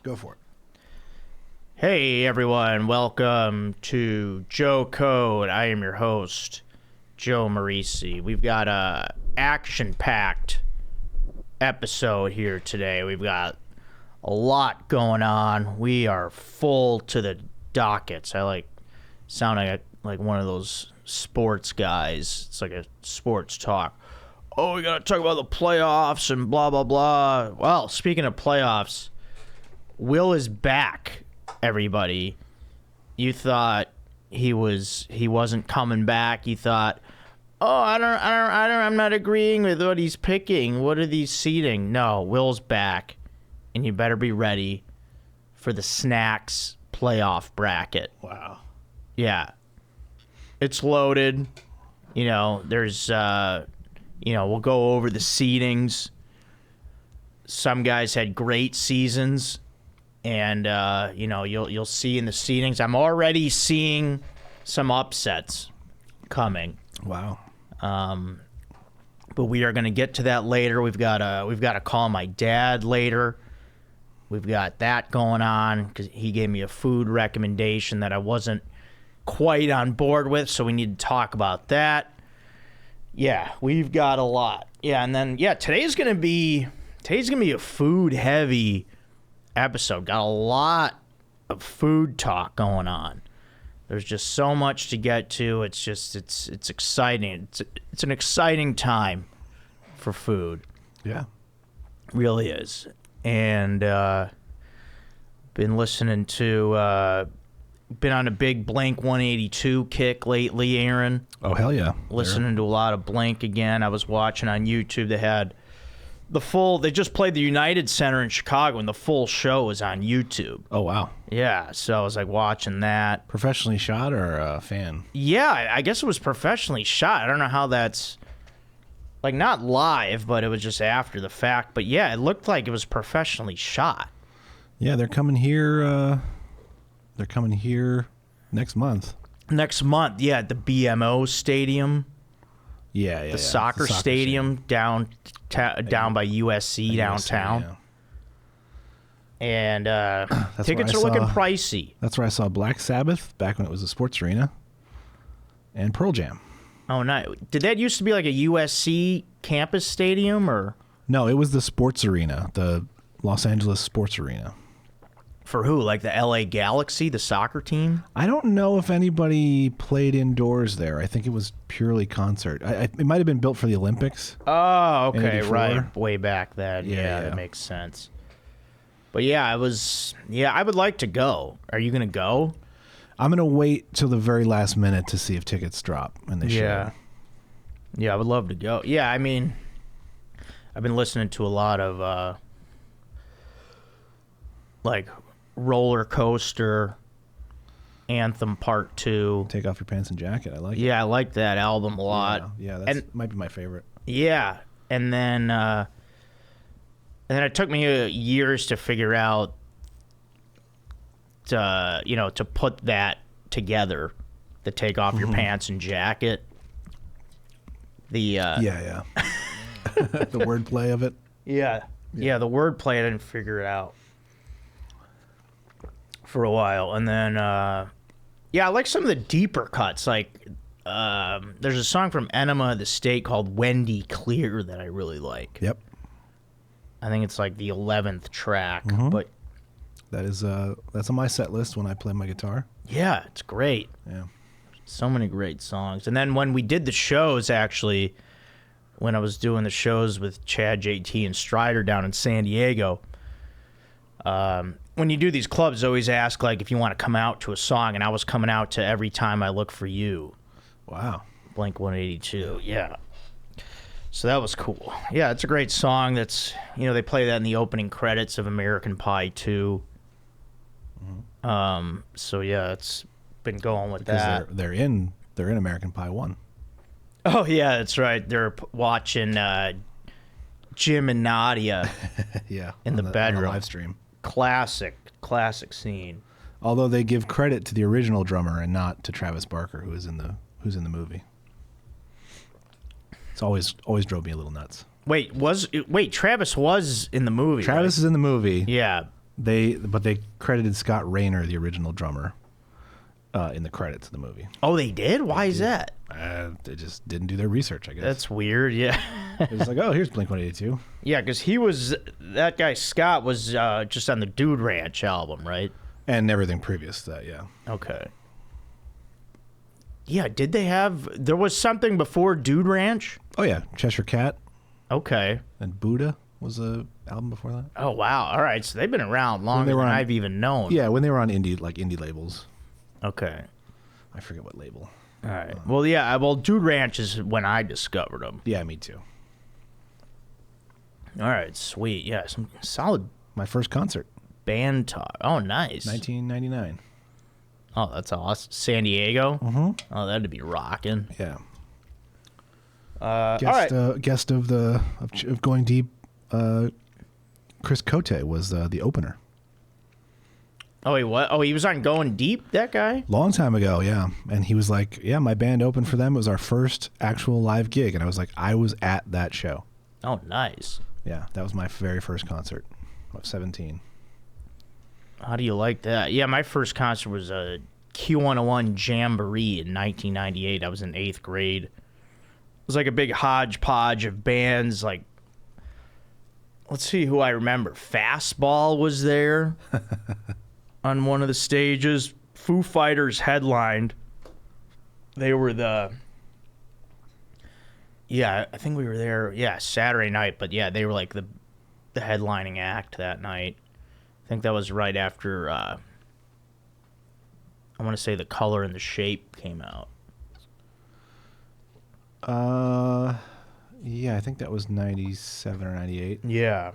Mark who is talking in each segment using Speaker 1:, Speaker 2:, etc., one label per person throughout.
Speaker 1: Go for it.
Speaker 2: Hey everyone, welcome to Joe Code. I am your host, Joe Marrese. We've got a action-packed episode here today. We've got a lot going on. We are full to the dockets. I sound like one of those sports guys. It's like a sports talk. Oh, we gotta talk about the playoffs and blah blah blah. Well, speaking of playoffs, Will is back. Everybody, you thought he wasn't coming back. You thought, oh, I'm not agreeing with what he's picking. What are these seeding? No, Will's back, and you better be ready for the Snacks playoff bracket.
Speaker 1: Wow.
Speaker 2: Yeah, it's loaded. There's we'll go over the seedings. Some guys had great seasons. And, you'll see in the seedings. I'm already seeing some upsets coming.
Speaker 1: Wow.
Speaker 2: But we are going to get to that later. We've got to call my dad later. We've got that going on because he gave me a food recommendation that I wasn't quite on board with. So we need to talk about that. Yeah, we've got a lot. Yeah, and then today's gonna be a food heavy episode. Got a lot of food talk going on. There's just so much to get to. It's exciting. It's an exciting time for food.
Speaker 1: Yeah.
Speaker 2: Really is. And been listening to been on a big Blink 182 kick lately, Aaron.
Speaker 1: Oh, hell yeah.
Speaker 2: Listening to a lot of Blink again. I was watching on YouTube. They had they just played the United Center in Chicago, and the full show was on YouTube.
Speaker 1: Oh, wow.
Speaker 2: Yeah, so I was watching that.
Speaker 1: Professionally shot or a fan?
Speaker 2: Yeah, I guess it was professionally shot. I don't know how that's not live, but it was just after the fact. But yeah, it looked like it was professionally shot.
Speaker 1: Yeah, they're coming here. They're coming here next month.
Speaker 2: Next month, yeah, at the BMO Stadium.
Speaker 1: Yeah.
Speaker 2: The soccer stadium down by USC downtown.
Speaker 1: Yeah.
Speaker 2: And tickets are looking pricey.
Speaker 1: That's where I saw Black Sabbath back when it was a sports arena. And Pearl Jam.
Speaker 2: Oh, nice. Did that used to be like a USC campus stadium or?
Speaker 1: No, it was the sports arena, the Los Angeles sports arena.
Speaker 2: For who? Like the LA Galaxy, the soccer team?
Speaker 1: I don't know if anybody played indoors there. I think it was purely concert. It might have been built for the Olympics.
Speaker 2: Oh, okay, right. Way back then. Yeah, that makes sense. But I would like to go. Are you going to go?
Speaker 1: I'm going to wait till the very last minute to see if tickets drop and they show.
Speaker 2: Yeah, I would love to go. Yeah, I mean, I've been listening to a lot of Roller Coaster, Anthem Part 2.
Speaker 1: Take Off Your Pants and Jacket. I like it.
Speaker 2: Yeah, I like that album a lot.
Speaker 1: Yeah, that might be my favorite.
Speaker 2: Yeah, and then it took me years to figure out to put that together, the Take Off Your Pants and Jacket. The
Speaker 1: the wordplay of it.
Speaker 2: Yeah, the wordplay, I didn't figure it out for a while. And then I like some of the deeper cuts. There's a song from Enema of the State called Wendy Clear that I really like.
Speaker 1: Yep.
Speaker 2: I think it's like the 11th track. But
Speaker 1: that's on my set list when I play my guitar.
Speaker 2: Yeah, it's great.
Speaker 1: Yeah.
Speaker 2: So many great songs. And then when we did the shows, actually, when I was doing the shows with Chad, JT, and Strider down in San Diego, when you do these clubs, always ask if you want to come out to a song, and I was coming out to Every Time I Look for You.
Speaker 1: Wow.
Speaker 2: Blink 182. Yeah. So that was cool. Yeah, it's a great song. That's they play that in the opening credits of American Pie 2. So yeah, it's been going with that.
Speaker 1: They're in American Pie 1.
Speaker 2: Oh yeah, that's right. They're watching Jim and Nadia in the bedroom.
Speaker 1: On the live stream.
Speaker 2: Classic scene.
Speaker 1: Although they give credit to the original drummer and not to Travis Barker, who's in the movie. It's always drove me a little nuts.
Speaker 2: Wait, Travis was in the movie.
Speaker 1: Travis is in the movie.
Speaker 2: Yeah.
Speaker 1: But they credited Scott Rayner, the original drummer, in the credits of the movie.
Speaker 2: Oh, they did? Why is that?
Speaker 1: They just didn't do their research, I guess.
Speaker 2: That's weird, yeah.
Speaker 1: It was like, oh, here's Blink-182.
Speaker 2: Yeah, because that guy Scott was just on the Dude Ranch album, right?
Speaker 1: And everything previous to that, yeah.
Speaker 2: Okay. Yeah, there was something before Dude Ranch?
Speaker 1: Oh, yeah, Cheshire Cat.
Speaker 2: Okay.
Speaker 1: And Buddha was a album before that.
Speaker 2: Oh, wow. All right, so they've been around longer than I've even known.
Speaker 1: Yeah, when they were on indie labels.
Speaker 2: Okay.
Speaker 1: I forget what label.
Speaker 2: All right. Well, yeah, Dude Ranch is when I discovered them.
Speaker 1: Yeah, me too.
Speaker 2: All right, sweet. Yeah, some solid
Speaker 1: My first concert,
Speaker 2: band talk. Oh, nice.
Speaker 1: 1999.
Speaker 2: Oh, that's awesome. San Diego?
Speaker 1: Mm-hmm.
Speaker 2: Oh, that'd be rocking.
Speaker 1: Yeah.
Speaker 2: All right.
Speaker 1: Guest of Going Deep, Chris Cote was the opener.
Speaker 2: Oh, he what? Oh, he was on Going Deep, that guy?
Speaker 1: Long time ago, yeah. And he was like, yeah, my band opened for them. It was our first actual live gig. And I was like, I was at that show.
Speaker 2: Oh, nice.
Speaker 1: Yeah, that was my very first concert. I was 17.
Speaker 2: How do you like that? Yeah, my first concert was a Q101 Jamboree in 1998. I was in 8th grade. It was like a big hodgepodge of bands. Like, let's see who I remember. Fastball was there on one of the stages. Foo Fighters headlined. They were I think we were there, Saturday night. But yeah, they were like the headlining act that night. I think that was right after, I want to say The Color and the Shape came out.
Speaker 1: Yeah, I think that was 97 or 98.
Speaker 2: Yeah.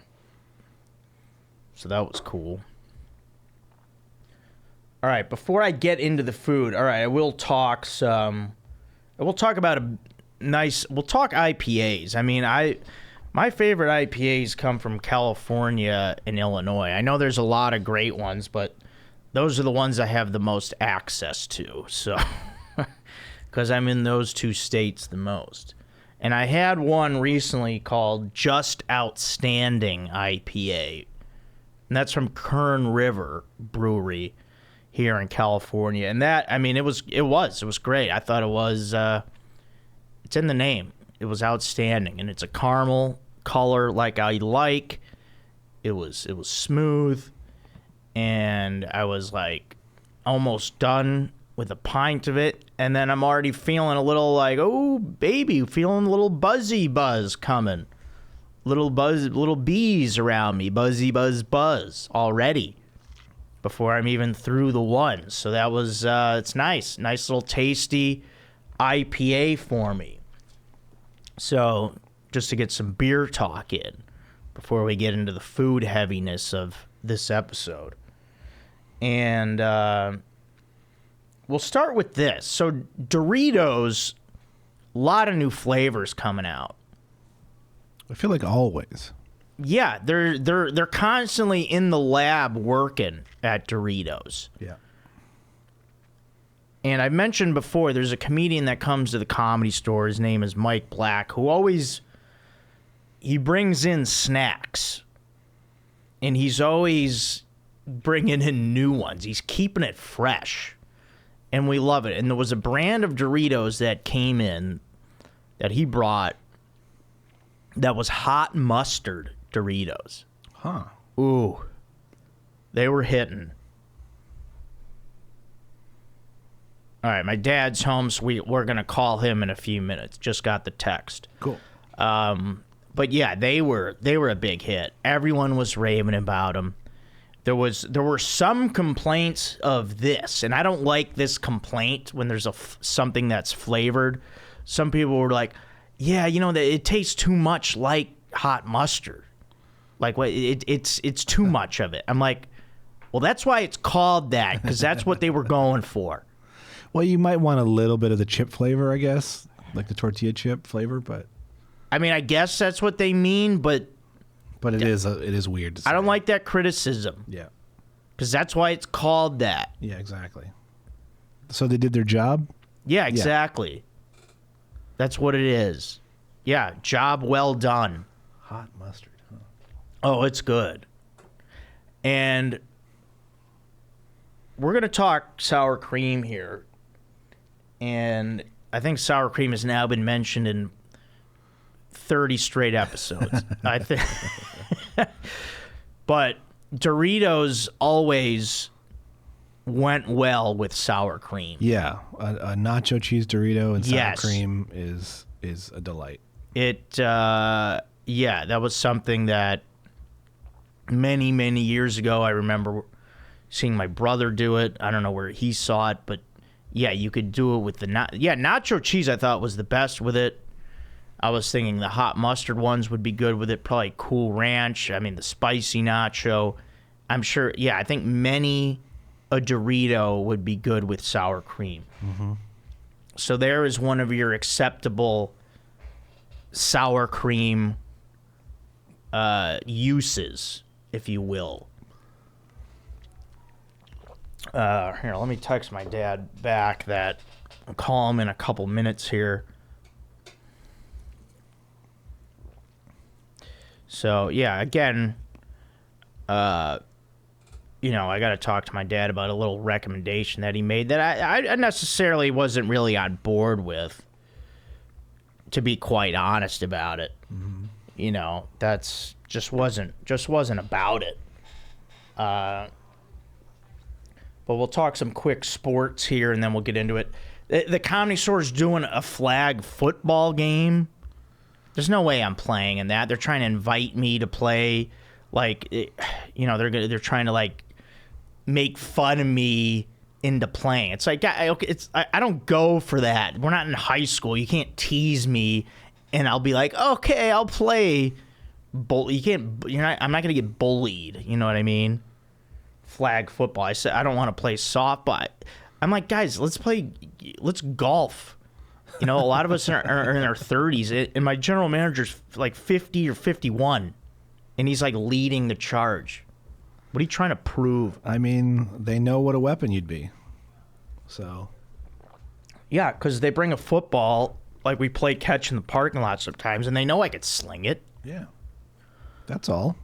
Speaker 2: So that was cool. All right, before I get into the food, all right, I will talk we'll talk IPAs. I mean, my favorite IPAs come from California and Illinois. I know there's a lot of great ones, but those are the ones I have the most access to. So, because I'm in those two states the most. And I had one recently called Just Outstanding IPA. And that's from Kern River Brewery here in California. And that, I mean, it was great. I thought it was, it's in the name. It was outstanding. And it's a caramel color like I like. It was smooth. And I was like almost done with a pint of it. And then I'm already feeling a little like, oh, baby, feeling a little buzzy buzz coming. Little bees around me. Buzzy buzz buzz already before I'm even through the one. So that was, it's nice. Nice little tasty IPA for me. So just to get some beer talk in before we get into the food heaviness of this episode. And we'll start with this. So Doritos, a lot of new flavors coming out.
Speaker 1: I feel like always.
Speaker 2: Yeah, they're constantly in the lab working at Doritos.
Speaker 1: Yeah.
Speaker 2: And I mentioned before, there's a comedian that comes to the Comedy Store. His name is Mike Black, who he brings in snacks. And he's always bringing in new ones. He's keeping it fresh. And we love it. And there was a brand of Doritos that came in that he brought that was hot mustard Doritos.
Speaker 1: Huh.
Speaker 2: Ooh. They were hitting. All right, my dad's home, so we're going to call him in a few minutes. Just got the text.
Speaker 1: Cool.
Speaker 2: But yeah, they were a big hit. Everyone was raving about them. There were some complaints of this, and I don't like this complaint when there's something that's flavored. Some people were like, yeah, it tastes too much like hot mustard. Like, what? It's too much of it. I'm like, well, that's why it's called that, because that's what they were going for.
Speaker 1: Well, you might want a little bit of the chip flavor, I guess, like the tortilla chip flavor, but
Speaker 2: I mean, I guess that's what they mean, but
Speaker 1: it is weird to say.
Speaker 2: I don't like that criticism.
Speaker 1: Yeah.
Speaker 2: Because that's why it's called that.
Speaker 1: Yeah, exactly. So they did their job?
Speaker 2: Yeah, exactly. Yeah. That's what it is. Yeah, job well done.
Speaker 1: Hot mustard, huh?
Speaker 2: Oh, it's good. And we're going to talk sour cream here. And I think sour cream has now been mentioned in 30 straight episodes. I think. But Doritos always went well with sour cream.
Speaker 1: Yeah, a nacho cheese Dorito and sour
Speaker 2: Yes.
Speaker 1: cream is a delight.
Speaker 2: That was something that many, many years ago, I remember seeing my brother do it. I don't know where he saw it, but yeah, you could do it with the nacho cheese. I thought was the best with it. I was thinking the hot mustard ones would be good with it. Probably Cool Ranch. I mean, the spicy nacho. I'm sure. Yeah, I think a Dorito would be good with sour cream.
Speaker 1: Mm-hmm.
Speaker 2: So there is one of your acceptable sour cream uses, if you will. Here, let me text my dad back that I'll call him in a couple minutes here. So, yeah, again, I got to talk to my dad about a little recommendation that he made that I necessarily wasn't really on board with, to be quite honest about it. Mm-hmm. That's just wasn't about it. But we'll talk some quick sports here, and then we'll get into it. The Comedy Store's doing a flag football game. There's no way I'm playing in that. They're trying to invite me to play. Like, they're trying to like make fun of me into playing. It's like, I don't go for that. We're not in high school. You can't tease me, and I'll be like, okay, I'll play. I'm not gonna get bullied. You know what I mean? Flag football. I said I don't want to play softball. I'm like, guys, let's golf. A lot of us are in our 30s, and my general manager's like 50 or 51, and he's like leading the charge. What are you trying to prove?
Speaker 1: I mean, they know what a weapon you'd be. So.
Speaker 2: Yeah, because they bring a football, like we play catch in the parking lot sometimes, and they know I could sling it.
Speaker 1: Yeah. That's all.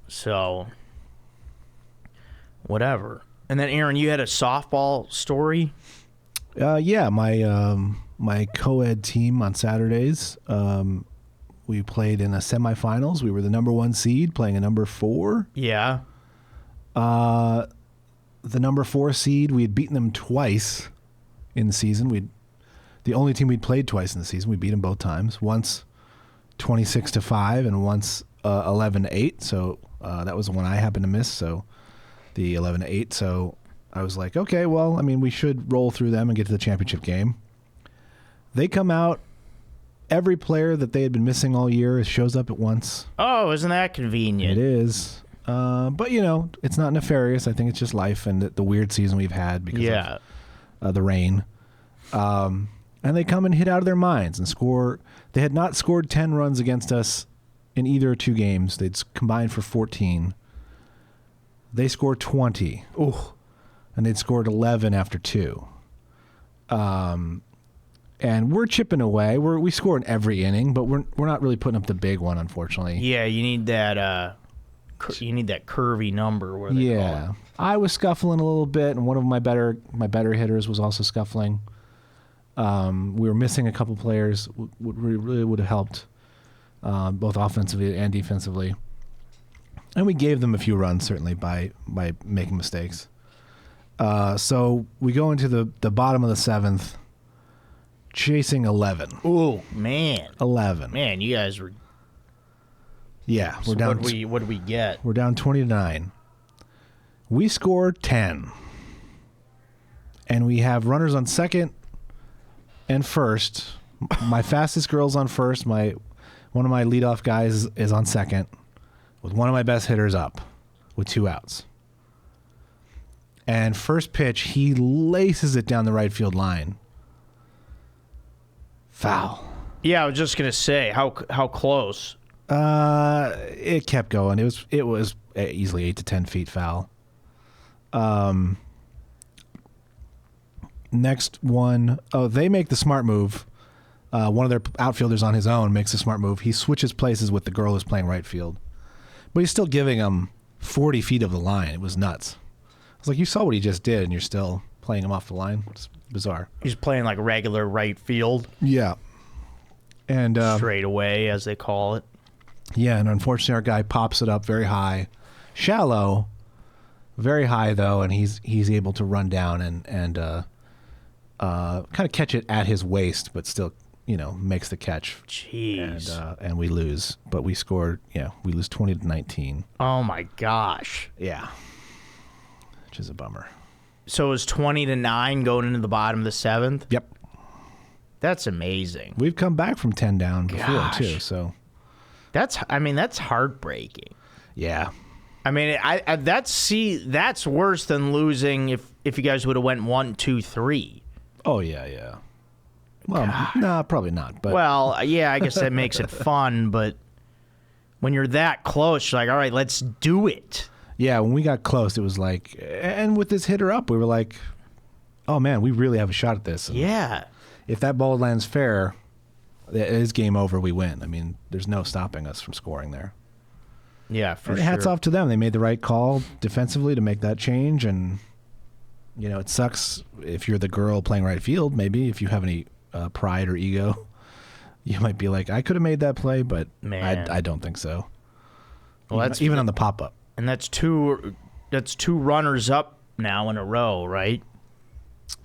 Speaker 2: So, whatever. And then, Aaron, you had a softball story?
Speaker 1: Yeah, my co-ed team on Saturdays, we played in a semifinals. We were the number 1 seed playing a number 4.
Speaker 2: Yeah.
Speaker 1: The number 4 seed, we had beaten them twice in the season. The only team we'd played twice in the season. We beat them both times. Once 26-5 and once 11-8. So that was the one I happened to miss. So the 11-8. So I was like, okay, well, I mean, we should roll through them and get to the championship game. They come out. Every player that they had been missing all year shows up at once.
Speaker 2: Oh, isn't that convenient?
Speaker 1: It is. But, it's not nefarious. I think it's just life and the weird season we've had because of the rain. And they come and hit out of their minds and score. They had not scored 10 runs against us in either 2 games. They'd combined for 14. They scored 20. Ooh. And they'd scored 11 after 2. And we're chipping away. We score in every inning, but we're not really putting up the big one, unfortunately.
Speaker 2: Yeah, you need that. You need that curvy number. Where they call it.
Speaker 1: I was scuffling a little bit, and one of my better hitters was also scuffling. We were missing a couple players. Really would have helped, both offensively and defensively. And we gave them a few runs certainly by making mistakes. So we go into the bottom of the 7th, chasing 11.
Speaker 2: Ooh, man.
Speaker 1: 11.
Speaker 2: Man, you guys were.
Speaker 1: Yeah,
Speaker 2: we're down. What do we get?
Speaker 1: We're down 20-9. We score 10, and we have runners on second and first. My fastest girl's on first. One of my leadoff guys is on second, with one of my best hitters up, with 2 outs. And first pitch, he laces it down the right field line. Foul.
Speaker 2: Yeah, I was just gonna say how close.
Speaker 1: It kept going. It was easily 8 to 10 feet foul. Next one, they make the smart move. One of their outfielders on his own makes a smart move. He switches places with the girl who's playing right field, but he's still giving him 40 feet of the line. It was nuts. I was like, you saw what he just did, and you're still playing him off the line? It's bizarre.
Speaker 2: He's playing like regular right field.
Speaker 1: Yeah. And
Speaker 2: straight away, as they call it.
Speaker 1: Yeah, and unfortunately our guy pops it up very high. Shallow, very high though, and he's able to run down and kind of catch it at his waist, but still, makes the catch.
Speaker 2: Jeez.
Speaker 1: And we lose. But we scored, we lose 20-19.
Speaker 2: Oh my gosh.
Speaker 1: Yeah. Which is a bummer.
Speaker 2: So it was 20-9 going into the bottom of the 7th?
Speaker 1: Yep.
Speaker 2: That's amazing.
Speaker 1: We've come back from 10 down before too, so
Speaker 2: that's heartbreaking.
Speaker 1: Yeah.
Speaker 2: I mean, that's worse than losing if you guys would have went 1-2-3.
Speaker 1: Oh yeah. Well, no, probably not. But
Speaker 2: well, yeah, I guess that makes it fun. But when you're that close, you're like, all right, let's do it.
Speaker 1: Yeah, when we got close, it was like, and with this hitter up, we were like, oh man, we really have a shot at this. And
Speaker 2: yeah.
Speaker 1: If that ball lands fair, it is game over. We win. I mean, there's no stopping us from scoring there.
Speaker 2: Yeah, for
Speaker 1: and
Speaker 2: sure.
Speaker 1: Hats off to them. They made the right call defensively to make that change. And, it sucks if you're the girl playing right field. Maybe if you have any pride or ego, you might be like, I could have made that play, but I don't think so. Well, even on the pop-up.
Speaker 2: And that's two runners up now in a row, right?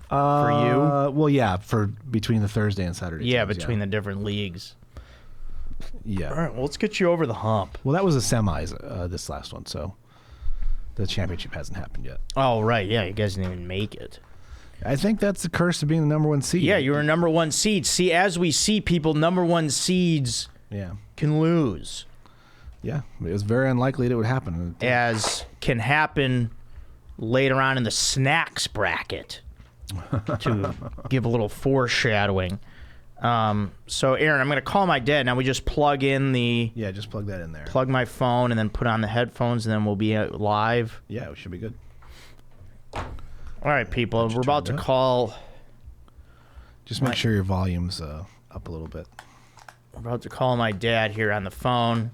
Speaker 2: For you?
Speaker 1: Well, yeah, for between the Thursday and Saturday.
Speaker 2: Yeah,
Speaker 1: teams,
Speaker 2: between the different leagues.
Speaker 1: Yeah.
Speaker 2: All right, well, let's get you over the hump.
Speaker 1: Well, that was a semis, this last one, so the championship hasn't happened yet.
Speaker 2: Oh, right, yeah, you guys didn't even make it.
Speaker 1: I think that's the curse of being the number one seed.
Speaker 2: Yeah, you were a number one seed. See, as we see people, number one seeds can lose.
Speaker 1: Yeah, it was very unlikely that it would happen.
Speaker 2: As can happen later on in the snacks bracket. To give a little foreshadowing. So, Aaron, I'm going to call my dad. Now we just plug in the...
Speaker 1: Yeah, just plug that in there.
Speaker 2: Plug my phone and then put on the headphones, and then we'll be live.
Speaker 1: Yeah, it should be good.
Speaker 2: All right, people. We're about to call...
Speaker 1: Just make sure your volume's up a little bit.
Speaker 2: We're about to call my dad here on the phone.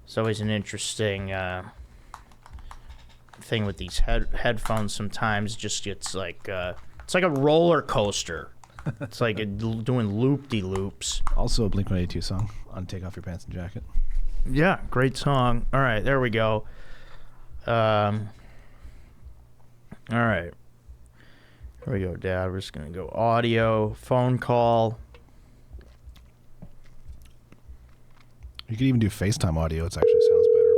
Speaker 2: It's always an interesting thing with these headphones sometimes. Just gets like... it's like a roller coaster. It's like doing loop-de-loops.
Speaker 1: Also a Blink-182 song on Take Off Your Pants and Jacket.
Speaker 2: Yeah, great song. All right, there we go. All right. Here we go, Dad. We're just going to go audio, phone call.
Speaker 1: You could even do FaceTime audio. It actually sounds better.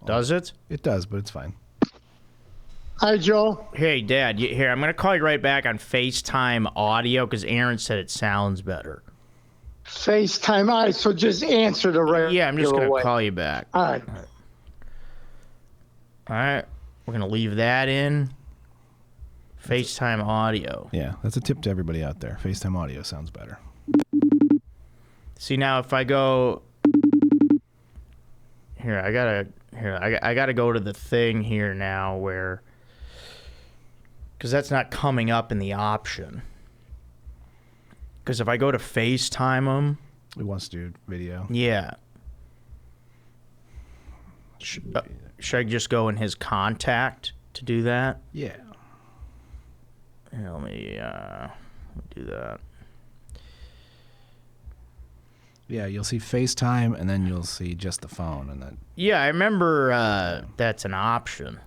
Speaker 1: But
Speaker 2: does it?
Speaker 1: It does, but it's fine.
Speaker 3: Hi, Joe.
Speaker 2: Hey, Dad. Here, I'm going to call you right back on FaceTime audio because Aaron said it sounds better.
Speaker 3: FaceTime. All right, so just answer the regular way.
Speaker 2: Yeah, I'm just going to call you back.
Speaker 3: All right.
Speaker 2: All right. We're going to leave that in. FaceTime audio.
Speaker 1: Yeah, that's a tip to everybody out there. FaceTime audio sounds better.
Speaker 2: See, now if I go... Here, I gotta go to the thing here now where... Because that's not coming up in the option. Because if I go to FaceTime him...
Speaker 1: It wants to do video.
Speaker 2: Yeah. Should I just go in his contact to do that?
Speaker 1: Yeah.
Speaker 2: Here, let me do that.
Speaker 1: Yeah, you'll see FaceTime, and then you'll see just the phone, and then...
Speaker 2: Yeah, I remember that's an option.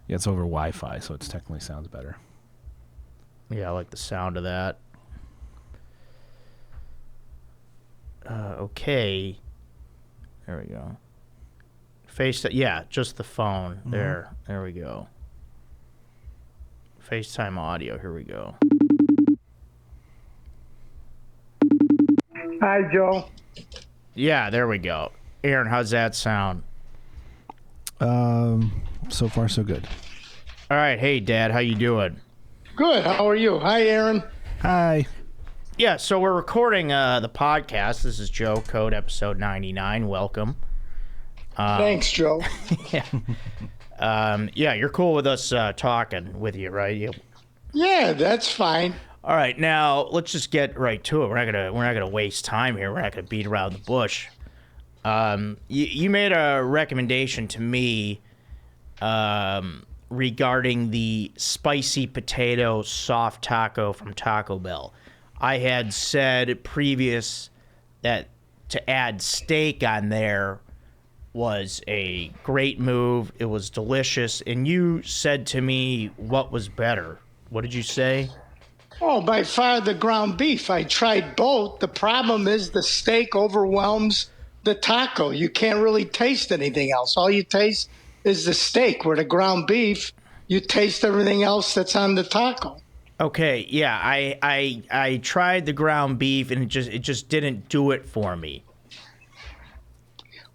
Speaker 1: Yeah, it's over Wi-Fi, so it technically sounds better.
Speaker 2: Yeah, I like the sound of that. Okay. There we go. Yeah, just the phone. Mm-hmm. There we go. FaceTime audio. Here we go.
Speaker 3: Hi, Joe.
Speaker 2: Yeah, there we go. Aaron, how's that sound?
Speaker 1: So far, so good.
Speaker 2: All right. Hey, Dad, how you doing?
Speaker 3: Good. How are you? Hi, Aaron.
Speaker 1: Hi.
Speaker 2: Yeah, so we're recording the podcast. This is Joe Code, episode 99. Welcome.
Speaker 3: Thanks, Joe.
Speaker 2: Yeah, you're cool with us talking with you, right?
Speaker 3: Yeah, that's fine.
Speaker 2: All right, now let's just get right to it. We're not gonna waste time here. We're not gonna beat around the bush. You made a recommendation to me regarding the spicy potato soft taco from Taco Bell. I had said previous that to add steak on there was a great move. It was delicious. And you said to me what was better. What did you say?
Speaker 3: Oh, by far the ground beef. I tried both. The problem is the steak overwhelms the taco. You can't really taste anything else. All you taste is the steak. Where the ground beef, you taste everything else that's on the taco.
Speaker 2: Okay, yeah, I tried the ground beef and it just didn't do it for me.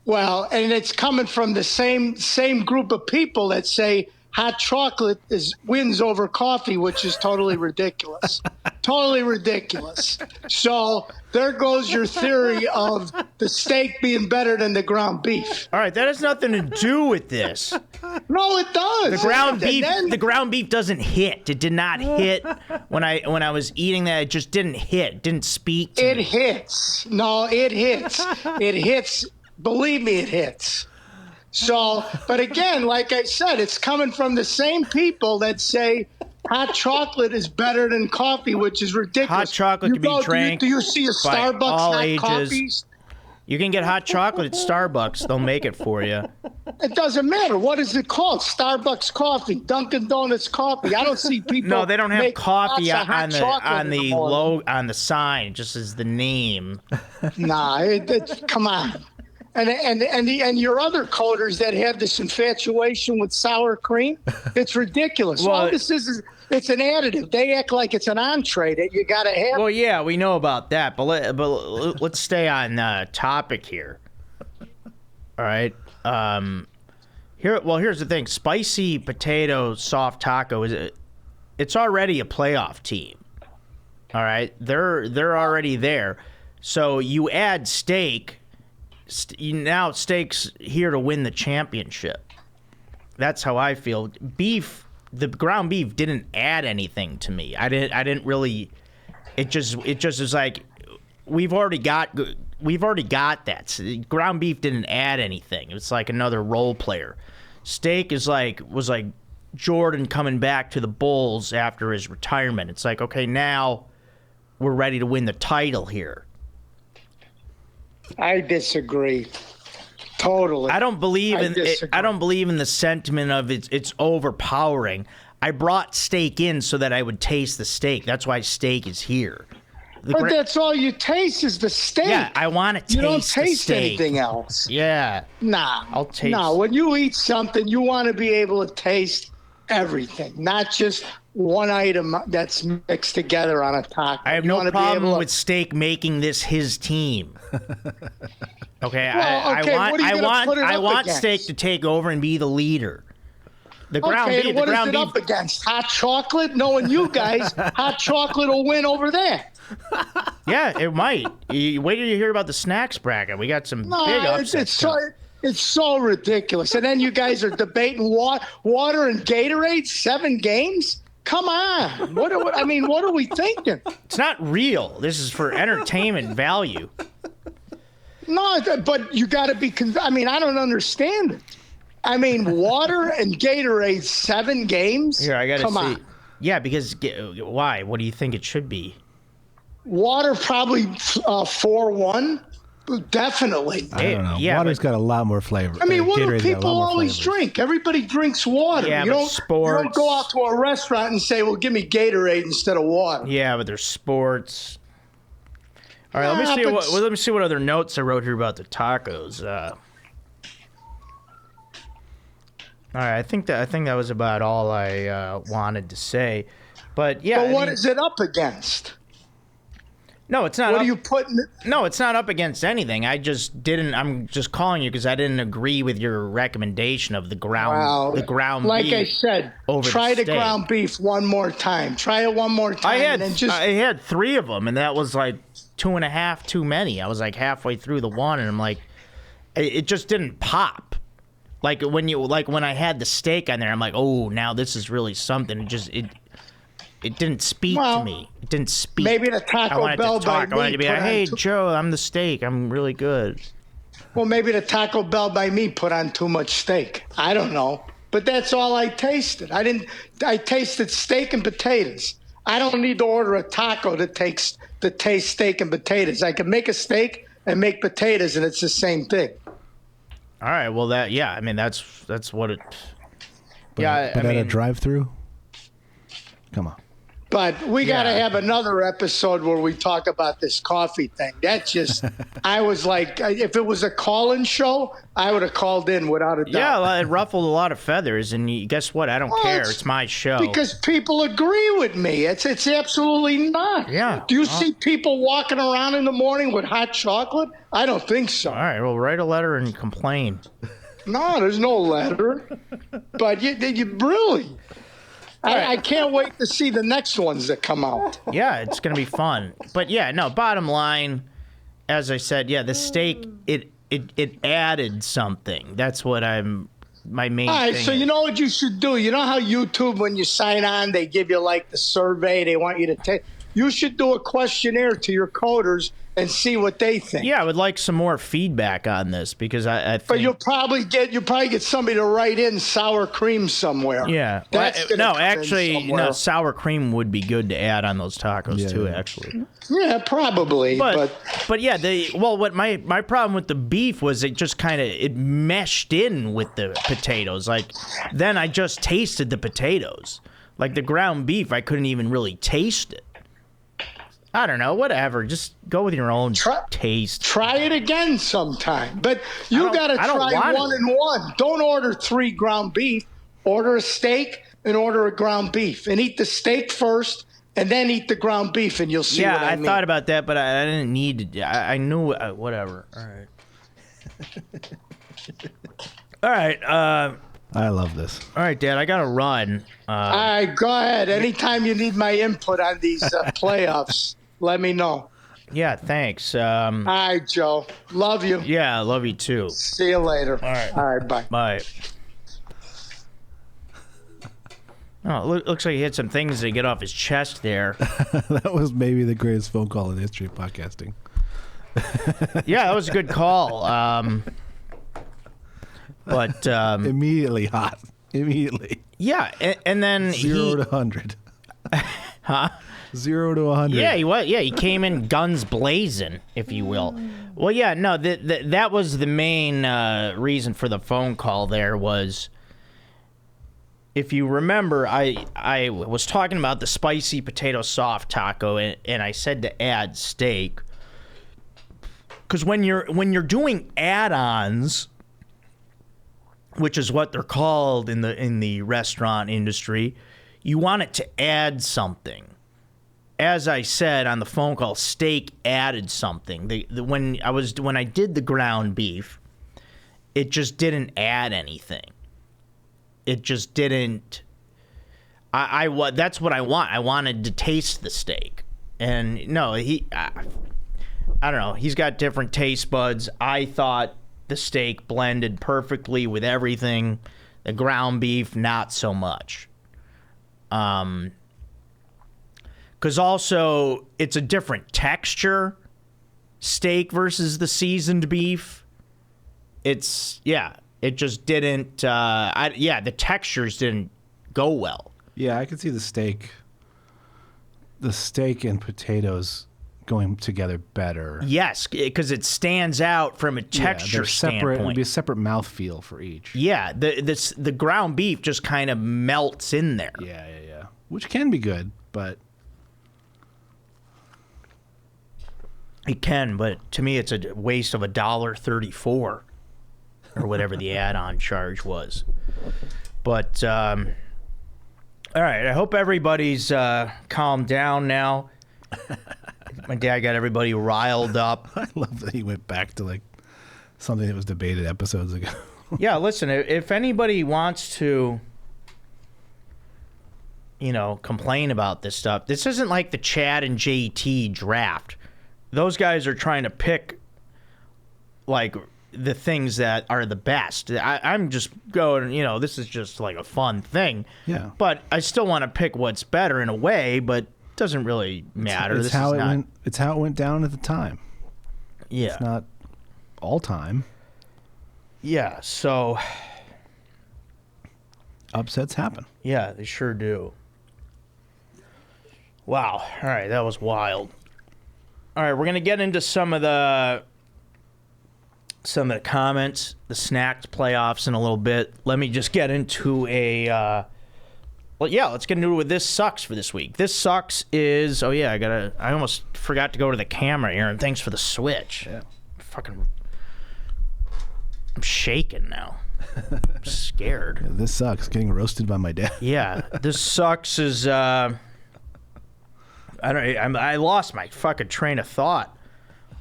Speaker 3: Well, and it's coming from the same group of people that say hot chocolate wins over coffee, which is totally ridiculous. Totally ridiculous. So there goes your theory of the steak being better than the ground beef.
Speaker 2: All right, that has nothing to do with this.
Speaker 3: No, it does.
Speaker 2: The ground beef doesn't hit. It did not hit when I was eating that. It just didn't hit. It didn't speak to me.
Speaker 3: It hits. No, it hits. It hits. Believe me, it hits. So, but again, like I said, it's coming from the same people that say hot chocolate is better than coffee, which is ridiculous.
Speaker 2: Hot chocolate can be drank.
Speaker 3: Do you see a Starbucks
Speaker 2: all
Speaker 3: hot
Speaker 2: ages.
Speaker 3: coffees?
Speaker 2: You can get hot chocolate at Starbucks. They'll make it for you.
Speaker 3: It doesn't matter. What is it called? Starbucks coffee, Dunkin' Donuts coffee. I don't see people.
Speaker 2: No, they don't have coffee
Speaker 3: on
Speaker 2: the sign. It just is the name.
Speaker 3: Nah, come on. And your other coders that have this infatuation with sour cream, it's ridiculous.
Speaker 2: Well,
Speaker 3: all this is it's an additive. They act like it's an entree that you got to have.
Speaker 2: Well, yeah, we know about that, but let's stay on topic here. All right. Here's the thing: spicy potato soft taco it's already a playoff team. All right, they're already there. So you add steak. Now steak's here to win the championship. That's how I feel. Beef, the ground beef didn't add anything to me. I didn't really. It just is like we've already got that. Ground beef didn't add anything. It's like another role player. Steak was like Jordan coming back to the Bulls after his retirement. It's like, okay, now we're ready to win the title here.
Speaker 3: I disagree. Totally.
Speaker 2: I don't believe in the sentiment of it's overpowering. I brought steak in so that I would taste the steak. That's why steak is here.
Speaker 3: But that's all you taste is the steak.
Speaker 2: Yeah, I want to taste
Speaker 3: You don't taste
Speaker 2: the steak.
Speaker 3: anything else.
Speaker 2: Yeah.
Speaker 3: Nah.
Speaker 2: I'll taste.
Speaker 3: Nah, when you eat something, you want to be able to taste everything, not just one item that's mixed together on a taco.
Speaker 2: I have no problem with steak making this his team. Okay,
Speaker 3: well,
Speaker 2: I want steak to take over and be the leader. The ground beef.
Speaker 3: What is it up against? Hot chocolate? Knowing you guys, hot chocolate will win over there.
Speaker 2: Yeah, it might. Wait till you hear about the snacks bracket. We got some big upsets.
Speaker 3: It's so ridiculous. And then you guys are debating water and Gatorade, 7 games? Come on. What are we thinking?
Speaker 2: It's not real. This is for entertainment value.
Speaker 3: No, but you got to be I don't understand it. Water and Gatorade, 7 games?
Speaker 2: Here, I got to see.
Speaker 3: Come on.
Speaker 2: Yeah, because why? What do you think it should be?
Speaker 3: Water probably 4-1. Definitely.
Speaker 1: I don't know.
Speaker 2: Yeah,
Speaker 1: Water's got a lot more flavor.
Speaker 3: What do
Speaker 1: Gatorade's got a
Speaker 3: people
Speaker 1: lot more
Speaker 3: always
Speaker 1: flavors.
Speaker 3: drink? Everybody drinks water.
Speaker 2: Yeah,
Speaker 3: you
Speaker 2: but
Speaker 3: don't go out to a restaurant and say, well, give me Gatorade instead of water.
Speaker 2: Yeah, but there's sports. All right, let me see what other notes I wrote here about the tacos. All right, I think that was about all I wanted to say. But yeah.
Speaker 3: But what is it up against?
Speaker 2: No, it's not.
Speaker 3: What are you putting?
Speaker 2: No, it's not up against anything. I'm just calling you because I didn't agree with your recommendation of the ground beef.
Speaker 3: Like I said, try the ground beef one more time. Try it one more time.
Speaker 2: I had 3 of them, and that was like 2.5 too many. I was like halfway through the one, and I'm like, it just didn't pop. When I had the steak on there, I'm like, oh, now this is really something. It didn't speak to me. It didn't speak.
Speaker 3: Maybe the Taco
Speaker 2: I wanted
Speaker 3: Bell
Speaker 2: to talk.
Speaker 3: by
Speaker 2: I wanted
Speaker 3: me
Speaker 2: to be
Speaker 3: put
Speaker 2: like,
Speaker 3: on
Speaker 2: hey,
Speaker 3: too-
Speaker 2: Joe, I'm the steak. I'm really good.
Speaker 3: Well, maybe the Taco Bell by me put on too much steak. I don't know. But that's all I tasted. I tasted steak and potatoes. I don't need to order a taco that taste steak and potatoes. I can make a steak and make potatoes, and it's the same thing.
Speaker 2: All right. Well, that's what it.
Speaker 1: But at a drive-through? Come on.
Speaker 3: But we got to have another episode where we talk about this coffee thing. That's just, I was like, if it was a call-in show, I would have called in without a doubt.
Speaker 2: Yeah, well, it ruffled a lot of feathers, and guess what? I don't care. It's my show.
Speaker 3: Because people agree with me. It's absolutely not.
Speaker 2: Yeah.
Speaker 3: Do you see people walking around in the morning with hot chocolate? I don't think so.
Speaker 2: All right, well, write a letter and complain.
Speaker 3: No, there's no letter. But you really... I can't wait to see the next ones that come out.
Speaker 2: Yeah, it's going to be fun. But yeah, no, bottom line, as I said, the steak, it added something. That's what my main thing.
Speaker 3: All right, so you know what you should do? You know how YouTube, when you sign on, they give you like the survey they want you to take? You should do a questionnaire to your coders and see what they think.
Speaker 2: Yeah, I would like some more feedback on this because I think...
Speaker 3: But you'll probably get somebody to write in sour cream somewhere.
Speaker 2: Yeah. No, sour cream would be good to add on those tacos too, actually.
Speaker 3: Yeah, probably.
Speaker 2: But yeah, what my problem with the beef was it just kind of it meshed in with the potatoes. Like then I just tasted the potatoes. Like the ground beef, I couldn't even really taste it. I don't know, whatever. Just go with your own taste.
Speaker 3: Try it again sometime. But you got to try one and one. Don't order 3 ground beef. Order a steak and order a ground beef. And eat the steak first and then eat the ground beef, and you'll see what I mean.
Speaker 2: Yeah, I thought about that, but I didn't need to. I knew, whatever. All right. All right.
Speaker 1: I love this.
Speaker 2: All right, Dad, I got to run.
Speaker 3: All right, go ahead. Anytime you need my input on these playoffs, let me know.
Speaker 2: Yeah, thanks.
Speaker 3: All right, Joe. Love you.
Speaker 2: Yeah, I love you too.
Speaker 3: See you later. All right, bye.
Speaker 2: Bye. Oh, it looks like he had some things to get off his chest there.
Speaker 1: That was maybe the greatest phone call in the history of podcasting.
Speaker 2: Yeah, that was a good call. But
Speaker 1: immediately hot. Immediately.
Speaker 2: Yeah, and then
Speaker 1: 0 to 100.
Speaker 2: Huh?
Speaker 1: 0 to 100.
Speaker 2: Yeah, he was. Yeah, he came in guns blazing, if you will. Well, yeah, no, that was the main reason for the phone call. There was, if you remember, I was talking about the spicy potato soft taco, and I said to add steak, because when you're doing add-ons, which is what they're called in the restaurant industry, you want it to add something. As I said on the phone call, steak added something. When I did the ground beef, it just didn't add anything. It just didn't. That's what I want. I wanted to taste the steak, and no, I don't know. He's got different taste buds. I thought the steak blended perfectly with everything. The ground beef, not so much. Because also, it's a different texture, steak versus the seasoned beef. It just didn't, the textures didn't go well.
Speaker 1: Yeah, I could see the steak and potatoes going together better.
Speaker 2: Yes, because it stands out from a texture standpoint.
Speaker 1: It would be a separate mouthfeel for each.
Speaker 2: Yeah, the ground beef just kind of melts in there.
Speaker 1: Yeah. Which can be good, but...
Speaker 2: It can, but to me it's a waste of $1.34 or whatever the add-on charge was. But all right, I hope everybody's calmed down now. My dad got everybody riled up.
Speaker 1: I love that he went back to like something that was debated episodes ago.
Speaker 2: Yeah, listen, if anybody wants to, complain about this stuff, this isn't like the Chad and JT draft. Those guys are trying to pick, like, the things that are the best. I'm just going, this is just like a fun thing.
Speaker 1: Yeah.
Speaker 2: But I still want to pick what's better in a way, but it doesn't really matter.
Speaker 1: It's how it went down at the time.
Speaker 2: Yeah.
Speaker 1: It's not all time.
Speaker 2: Yeah, so
Speaker 1: upsets happen.
Speaker 2: Yeah, they sure do. Wow. All right, that was wild. All right, we're going to get into some of the comments, the snacked playoffs in a little bit. Let me just get into let's get into it with This Sucks for this week. This Sucks is, I almost forgot to go to the camera, Aaron. Thanks for the switch.
Speaker 1: Yeah.
Speaker 2: I'm shaking now. I'm scared.
Speaker 1: Yeah, this sucks. Getting roasted by my dad.
Speaker 2: Yeah, This Sucks is, I lost my fucking train of thought.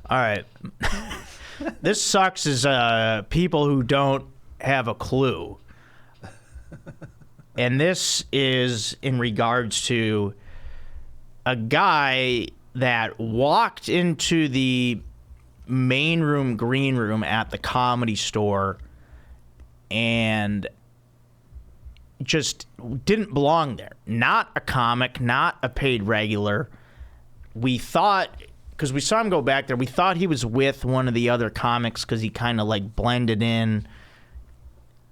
Speaker 2: All right. This sucks is people who don't have a clue. And this is in regards to a guy that walked into the main room, green room at the Comedy Store and just didn't belong there. Not a comic, not a paid regular. We thought, because we saw him go back there, we thought he was with one of the other comics because he kind of like blended in,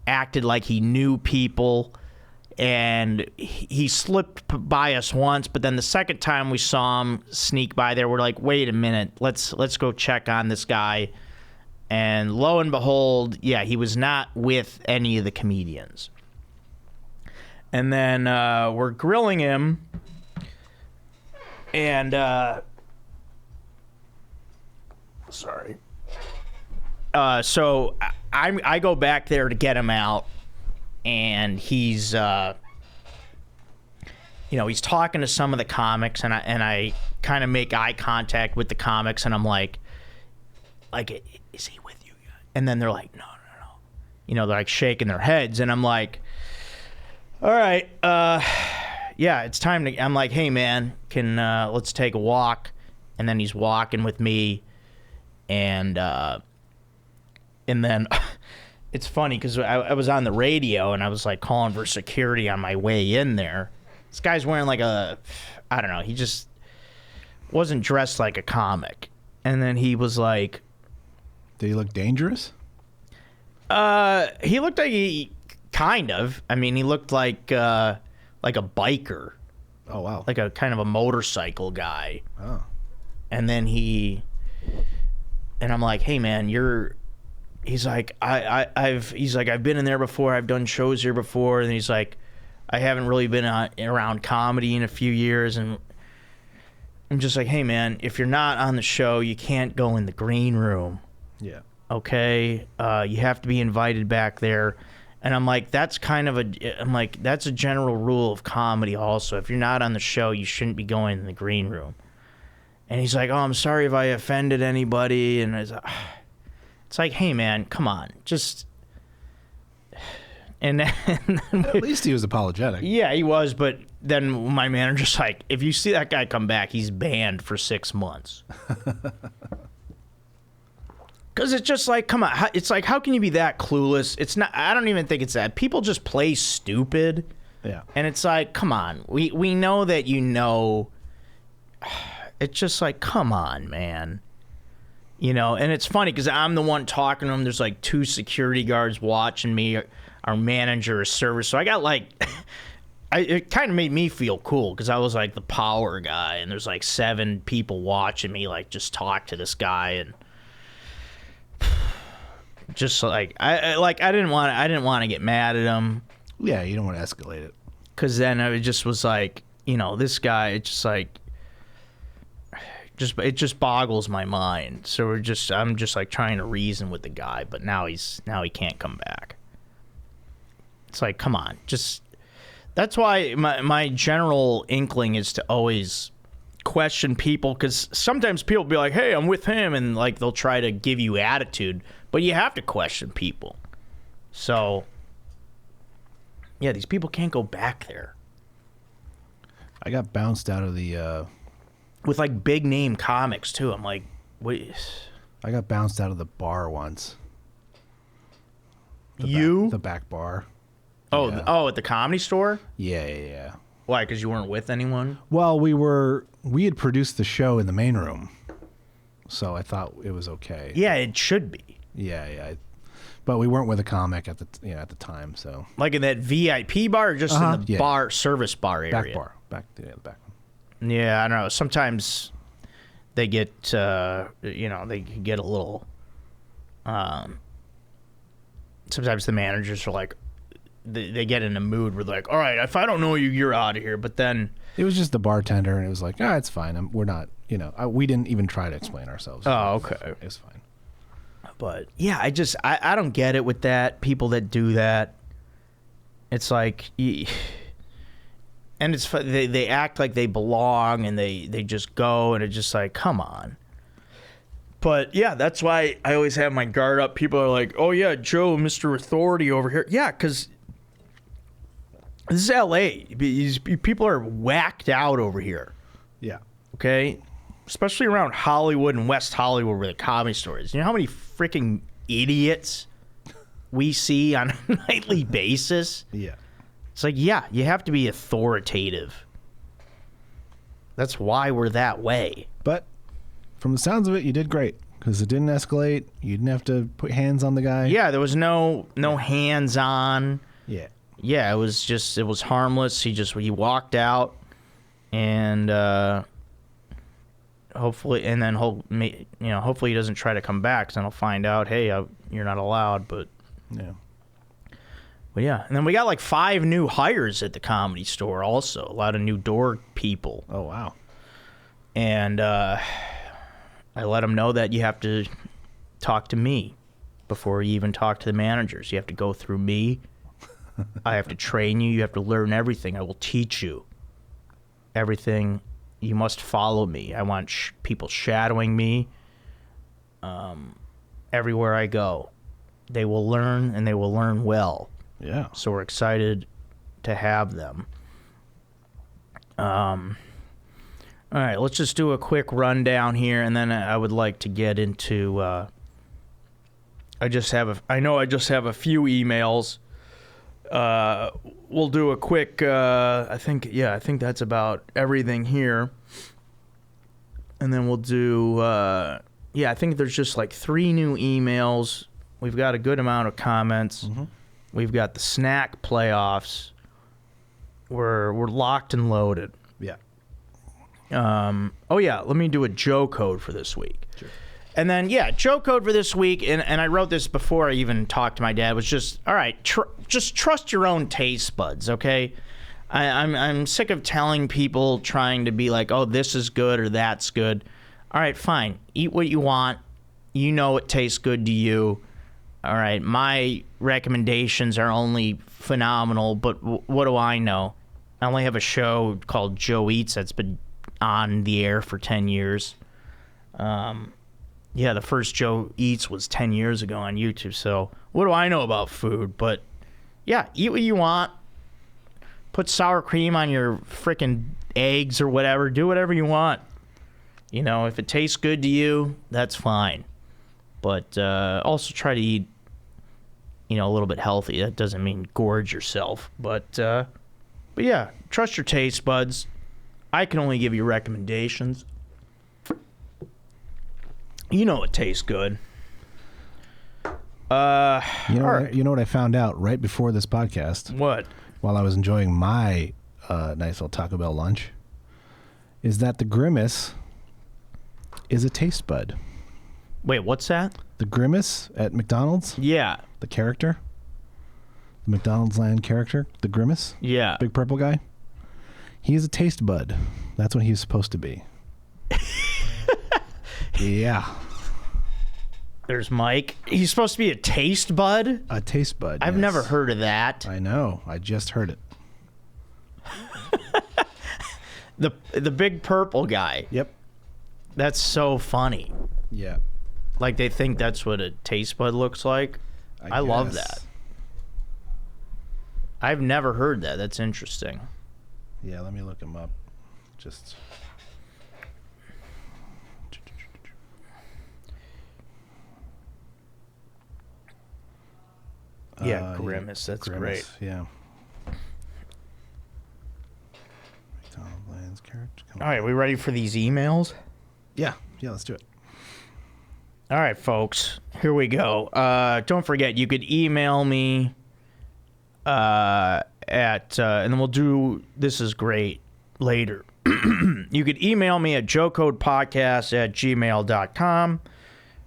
Speaker 2: acted like he knew people, and he slipped by us once, but then the second time we saw him sneak by there, we're like, wait a minute, let's go check on this guy. And lo and behold, yeah, he was not with any of the comedians. And then we're grilling him, and sorry. So I go back there to get him out, and he's he's talking to some of the comics, and I kind of make eye contact with the comics, and I'm like, is he with you? And then they're like, no. They're like shaking their heads, and I'm like, all right, yeah, it's time to. I'm like, hey man, let's take a walk, and then he's walking with me, and then. It's funny because I was on the radio and I was like calling for security on my way in there. This guy's wearing like he just wasn't dressed like a comic. And then he was like...
Speaker 1: Did he look dangerous?
Speaker 2: He looked like he kind of. I mean, he looked like a biker.
Speaker 1: Oh, wow.
Speaker 2: Like a kind of a motorcycle guy.
Speaker 1: Oh.
Speaker 2: And then and I'm like, hey man, he's like, I've been in there before. I've done shows here before. And he's like, I haven't really been around comedy in a few years. And I'm just like, hey man, if you're not on the show, you can't go in the green room.
Speaker 1: Yeah.
Speaker 2: Okay. You have to be invited back there. And I'm like, that's that's a general rule of comedy also. If you're not on the show, you shouldn't be going in the green room. And he's like, oh, I'm sorry if I offended anybody. And it's like, hey, man, come on. Just... And then
Speaker 1: at least he was apologetic.
Speaker 2: Yeah, he was. But then my manager's like, if you see that guy come back, he's banned for 6 months. Because it's just like, come on. It's like, how can you be that clueless? It's not... I don't even think it's that. People just play stupid.
Speaker 1: Yeah.
Speaker 2: And it's like, come on. We know that you know... It's just like, come on, man. And it's funny because I'm the one talking to him. There's like 2 security guards watching me, our manager, his server. So I got like, it kind of made me feel cool because I was like the power guy, and there's like 7 people watching me like just talk to this guy, and just like I didn't want to get mad at him.
Speaker 1: Yeah, you don't want to escalate it.
Speaker 2: Because then it just was like, this guy, it's just like. It just boggles my mind. So I'm just like trying to reason with the guy, but now he can't come back. It's like, come on, that's why my general inkling is to always question people, because sometimes people be like, hey, I'm with him, and like they'll try to give you attitude, but you have to question people. So yeah, these people can't go back there.
Speaker 1: I got bounced out of the
Speaker 2: with like big name comics too. I'm like, wait.
Speaker 1: I got bounced out of the bar once. The back bar.
Speaker 2: Oh,
Speaker 1: Yeah.
Speaker 2: at the Comedy Store?
Speaker 1: Yeah.
Speaker 2: Why? Because you weren't with anyone?
Speaker 1: Well, we had produced the show in the main room, so I thought it was okay.
Speaker 2: Yeah, it should be.
Speaker 1: Yeah. But we weren't with a comic at the time, so.
Speaker 2: Like in that VIP bar, or just in the bar service bar area?
Speaker 1: Back bar, the back one.
Speaker 2: Yeah, I don't know. Sometimes they get, they get a little. Sometimes the managers are like, they get in a mood where they're like, all right, if I don't know you, you're out of here. But then
Speaker 1: it was just the bartender, and it was like, it's fine. We're not, we didn't even try to explain ourselves.
Speaker 2: Oh, okay.
Speaker 1: It's fine.
Speaker 2: But yeah, I don't get it with that. People that do that, it's like, and it's they act like they belong, and they just go, and it's just like, come on. But yeah, that's why I always have my guard up. People are like, oh yeah, Joe, Mr. Authority over here. Yeah, because this is LA. These people are whacked out over here.
Speaker 1: Yeah.
Speaker 2: Okay? Especially around Hollywood and West Hollywood where the Comedy Store is. You know how many freaking idiots we see on a nightly basis?
Speaker 1: Yeah.
Speaker 2: It's like, yeah, you have to be authoritative. That's why we're that way.
Speaker 1: But from the sounds of it, you did great because it didn't escalate. You didn't have to put hands on the guy.
Speaker 2: Yeah, there was no hands on.
Speaker 1: Yeah.
Speaker 2: Yeah, it was harmless. He walked out, and hopefully he doesn't try to come back, because then I'll find out, hey, you're not allowed. But yeah, and then we got like 5 new hires at the Comedy Store. Also, a lot of new door people.
Speaker 1: Oh wow.
Speaker 2: And I let them know that you have to talk to me before you even talk to the managers. You have to go through me. I have to train you. You have to learn everything. I will teach you everything. You must follow me. I want people shadowing me everywhere I go. They will learn, and they will learn well.
Speaker 1: Yeah.
Speaker 2: So we're excited to have them. All right, let's just do a quick rundown here, and then I would like to get into. I just have a few emails. We'll do a quick. I think that's about everything here, and then we'll do. I think there's just like 3 new emails. We've got a good amount of comments.
Speaker 1: Mm-hmm.
Speaker 2: We've got the snack playoffs. We're locked and loaded.
Speaker 1: Yeah.
Speaker 2: Let me do a Joe code for this week.
Speaker 1: Sure.
Speaker 2: And then, Joe code for this week, and I wrote this before I even talked to my dad, was just, all right, just trust your own taste buds, okay? I'm sick of telling people, trying to be like, oh, this is good or that's good. All right, fine. Eat what you want. You know it tastes good to you. All right, my recommendations are only phenomenal, but what do I know? I only have a show called Joe Eats that's been on the air for 10 years. The first Joe Eats was 10 years ago on YouTube, so what do I know about food? But, eat what you want. Put sour cream on your frickin' eggs or whatever. Do whatever you want. If it tastes good to you, that's fine. But also try to eat, a little bit healthy. That doesn't mean gorge yourself. But trust your taste buds. I can only give you recommendations. You know it tastes good.
Speaker 1: You know what I found out right before this podcast?
Speaker 2: What?
Speaker 1: While I was enjoying my nice little Taco Bell lunch, is that the Grimace is a taste bud.
Speaker 2: Wait, what's that?
Speaker 1: The Grimace at McDonald's?
Speaker 2: Yeah.
Speaker 1: The character? The McDonald's land character? The Grimace?
Speaker 2: Yeah.
Speaker 1: Big purple guy? He is a taste bud. That's what he's supposed to be. Yeah.
Speaker 2: There's Mike. He's supposed to be a taste bud?
Speaker 1: A taste bud,
Speaker 2: I've never heard of that.
Speaker 1: I know. I just heard it.
Speaker 2: The big purple guy.
Speaker 1: Yep.
Speaker 2: That's so funny.
Speaker 1: Yeah.
Speaker 2: Like they think that's what a taste bud looks like. I love that. I've never heard that. That's interesting.
Speaker 1: Yeah, let me look him up. Just...
Speaker 2: Yeah, Grimace. That's
Speaker 1: Grimace,
Speaker 2: great.
Speaker 1: Yeah. McDonald Lands character.
Speaker 2: All right, we ready for these emails?
Speaker 1: Yeah, let's do it.
Speaker 2: All right, folks, here we go. Don't forget, you could email me and then we'll do This Is Great later. You could email me at joecodepodcast@gmail.com.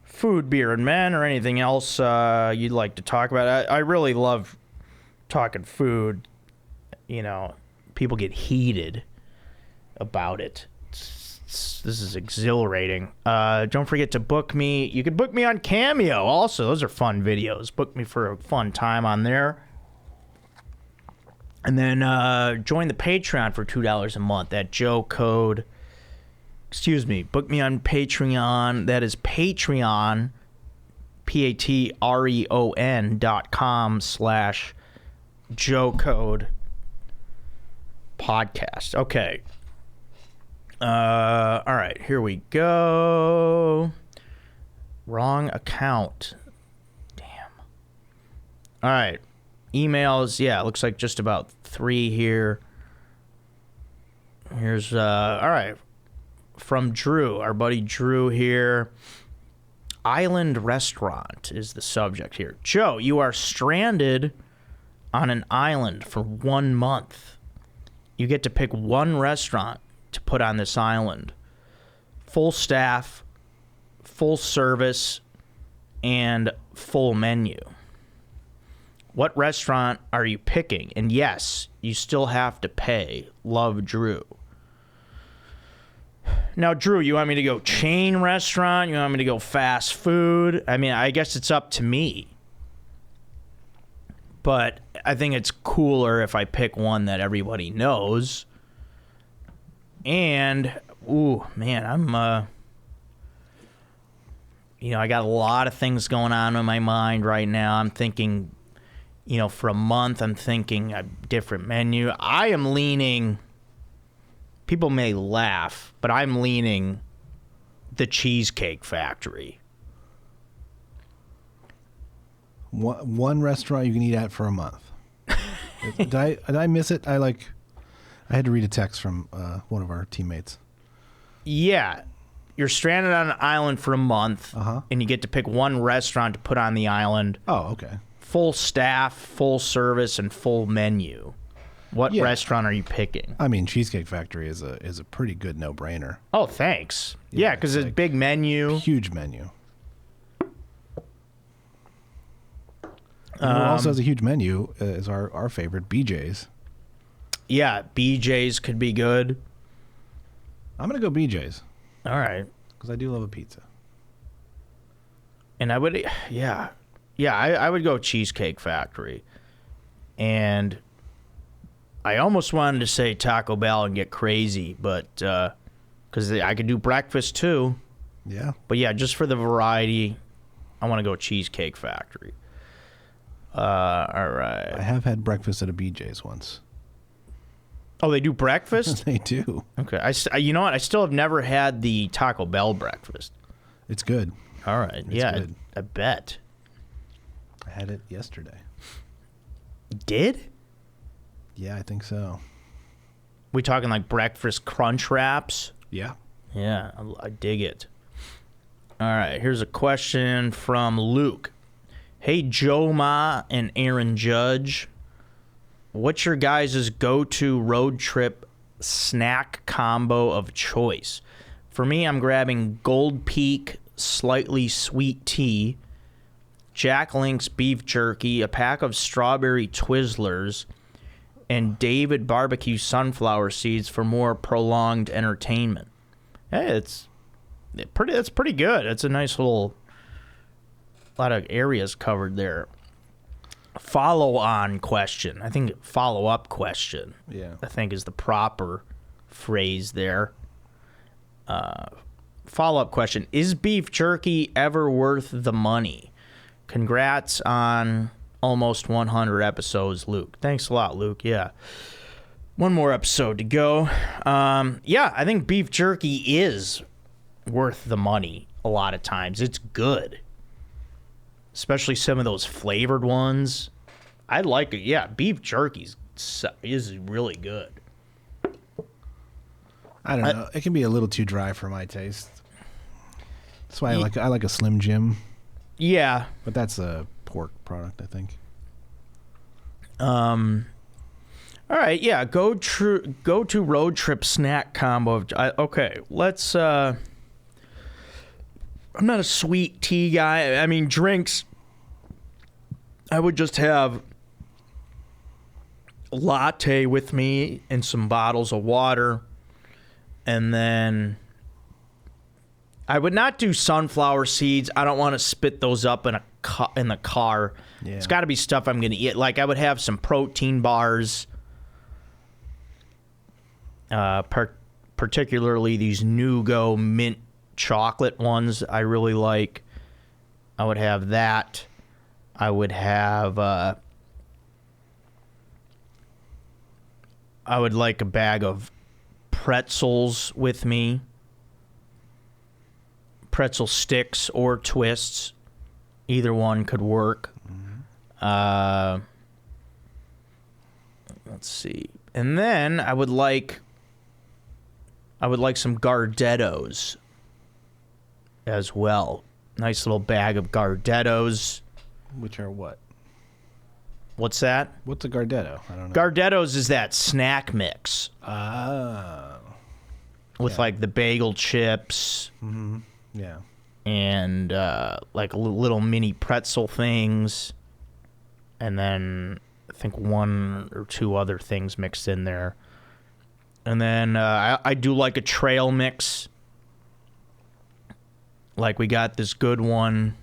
Speaker 2: Food, beer, and men, or anything else you'd like to talk about. I really love talking food. You know, people get heated about it. This is exhilarating. Don't forget to book me. You can book me on Cameo also. Those are fun videos. Book me for a fun time on there. And then join the Patreon for $2 a month at Joe Code. Excuse me. Book me on Patreon. That is Patreon, patreon.com/Joe Code podcast. Okay. All right, here we go. Wrong account. Damn. All right. Emails, yeah, it looks like just about 3 here. Here's, all right. From Drew, our buddy Drew here. Island restaurant is the subject here. Joe, you are stranded on an island for 1 month. You get to pick one restaurant to put on this island. Full staff, full service, and full menu. What restaurant are you picking? And yes, you still have to pay. Love, Drew. Now, Drew, you want me to go chain restaurant? You want me to go fast food? I mean, I guess it's up to me. But I think it's cooler if I pick one that everybody knows. And, ooh, man, I'm, I got a lot of things going on in my mind right now. I'm thinking, for a month, I'm thinking a different menu. I am leaning, people may laugh, but I'm leaning the Cheesecake Factory.
Speaker 1: One restaurant you can eat at for a month. Did I miss it? I had to read a text from one of our teammates.
Speaker 2: Yeah. You're stranded on an island for a month, and you get to pick one restaurant to put on the island.
Speaker 1: Oh, okay.
Speaker 2: Full staff, full service, and full menu. What restaurant are you picking?
Speaker 1: I mean, Cheesecake Factory is a pretty good no-brainer.
Speaker 2: Oh, thanks. Yeah, because it's a big menu.
Speaker 1: Huge menu. Who also has a huge menu is our favorite, BJ's.
Speaker 2: Yeah, BJ's could be good.
Speaker 1: I'm going to go BJ's.
Speaker 2: All right.
Speaker 1: Because I do love a pizza.
Speaker 2: And I would, I would go Cheesecake Factory. And I almost wanted to say Taco Bell and get crazy, but because I could do breakfast too.
Speaker 1: Yeah.
Speaker 2: But yeah, just for the variety, I want to go Cheesecake Factory. All right.
Speaker 1: I have had breakfast at a BJ's once.
Speaker 2: Oh, they do breakfast?
Speaker 1: They do.
Speaker 2: Okay. You know what? I still have never had the Taco Bell breakfast.
Speaker 1: It's good.
Speaker 2: All right.
Speaker 1: It's good.
Speaker 2: I bet.
Speaker 1: I had it yesterday.
Speaker 2: Did?
Speaker 1: Yeah, I think so.
Speaker 2: We talking like breakfast crunch wraps?
Speaker 1: Yeah.
Speaker 2: Yeah, I dig it. All right. Here's a question from Luke. Hey, Joe Ma and Aaron Judge. What's your guys' go-to road trip snack combo of choice? For me, I'm grabbing Gold Peak slightly sweet tea, Jack Link's beef jerky, a pack of strawberry Twizzlers, and David barbecue sunflower seeds for more prolonged entertainment. Hey, it's pretty good. It's a nice little lot of areas covered there. Follow-on question. I think follow-up question.
Speaker 1: Yeah.
Speaker 2: I think is the proper phrase there. Follow-up question. Is beef jerky ever worth the money? Congrats on almost 100 episodes, Luke. Thanks a lot, Luke. Yeah. One more episode to go. Yeah, I think beef jerky is worth the money a lot of times. It's good. Especially some of those flavored ones. I like it. Yeah, beef jerky is really good.
Speaker 1: I don't know. It can be a little too dry for my taste. That's why I like a Slim Jim.
Speaker 2: Yeah,
Speaker 1: but that's a pork product, I think.
Speaker 2: All right, yeah. Go to road trip snack combo. Okay, let's. I'm not a sweet tea guy. I mean, drinks. I would just have a latte with me and some bottles of water, and then I would not do sunflower seeds. I don't want to spit those up in the car. Yeah. It's got to be stuff I'm going to eat. Like I would have some protein bars. Particularly these Nugo mint chocolate ones I really like. I would have that. I would have I would like a bag of pretzels with me. Pretzel sticks or twists. Either one could work. Mm-hmm. Let's see. And then I would like some Gardettos as well. Nice little bag of Gardettos.
Speaker 1: Which are what?
Speaker 2: What's that?
Speaker 1: What's a Gardetto? I don't know.
Speaker 2: Gardettos is that snack mix. With like the bagel chips.
Speaker 1: Mm-hmm. Yeah.
Speaker 2: And like little mini pretzel things. And then I think one or two other things mixed in there. And then I do like a trail mix. Like we got this good one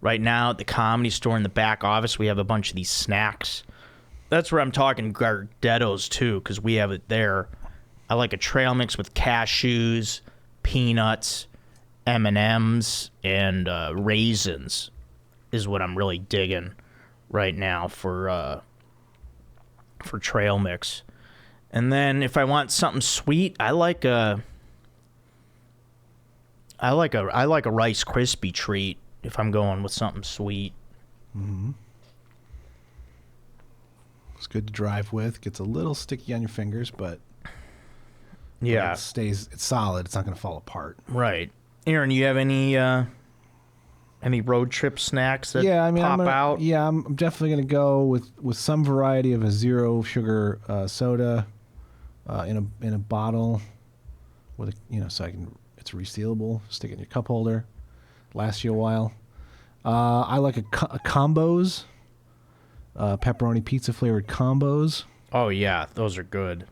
Speaker 2: right now at the Comedy Store in the back office. We have a bunch of these snacks. That's where I'm talking Gardettos too, because we have it there. I like a trail mix with cashews, peanuts, M&Ms, and raisins is what I'm really digging right now for trail mix. And then if I want something sweet, I like a Rice Krispie treat if I'm going with something sweet.
Speaker 1: Mm-hmm. It's good to drive with. Gets a little sticky on your fingers, but
Speaker 2: yeah,
Speaker 1: it's solid. It's not going to fall apart.
Speaker 2: Right. Aaron, you have any road trip snacks that pop out?
Speaker 1: Yeah, I'm definitely going to go with some variety of a zero sugar soda. In a bottle with so it's resealable, stick it in your cup holder, lasts you a while. I like a combos, pepperoni pizza flavored combos.
Speaker 2: Oh yeah, those are good.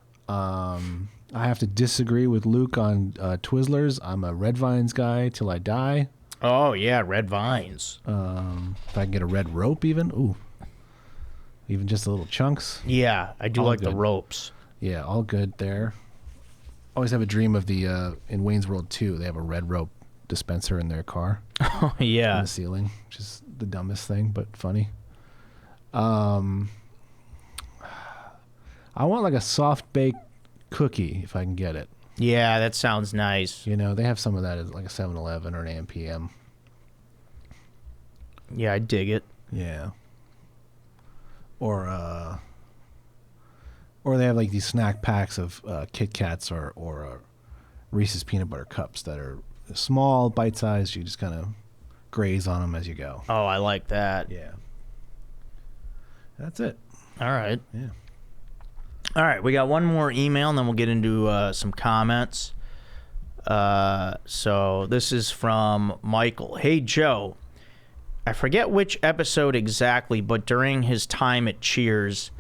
Speaker 1: I have to disagree with Luke on Twizzlers. I'm a Red Vines guy till I die.
Speaker 2: Oh yeah, Red Vines.
Speaker 1: If I can get a red rope even just a little chunks.
Speaker 2: Yeah, I do like the ropes.
Speaker 1: Yeah, all good there. Always have a dream of the in Wayne's World 2, they have a red rope dispenser in their car.
Speaker 2: Oh yeah.
Speaker 1: On the ceiling, which is the dumbest thing, but funny. I want like a soft baked cookie if I can get it.
Speaker 2: Yeah, that sounds nice.
Speaker 1: They have some of that at like a 7-Eleven or an AMPM.
Speaker 2: Yeah, I dig it.
Speaker 1: Yeah. Or they have like these snack packs of Kit Kats or Reese's peanut butter cups that are small, bite-sized. You just kind of graze on them as you go.
Speaker 2: Oh, I like that.
Speaker 1: Yeah. That's it.
Speaker 2: All right.
Speaker 1: Yeah.
Speaker 2: All right, we got one more email, and then we'll get into some comments. So this is from Michael. Hey, Joe. I forget which episode exactly, but during his time at Cheers,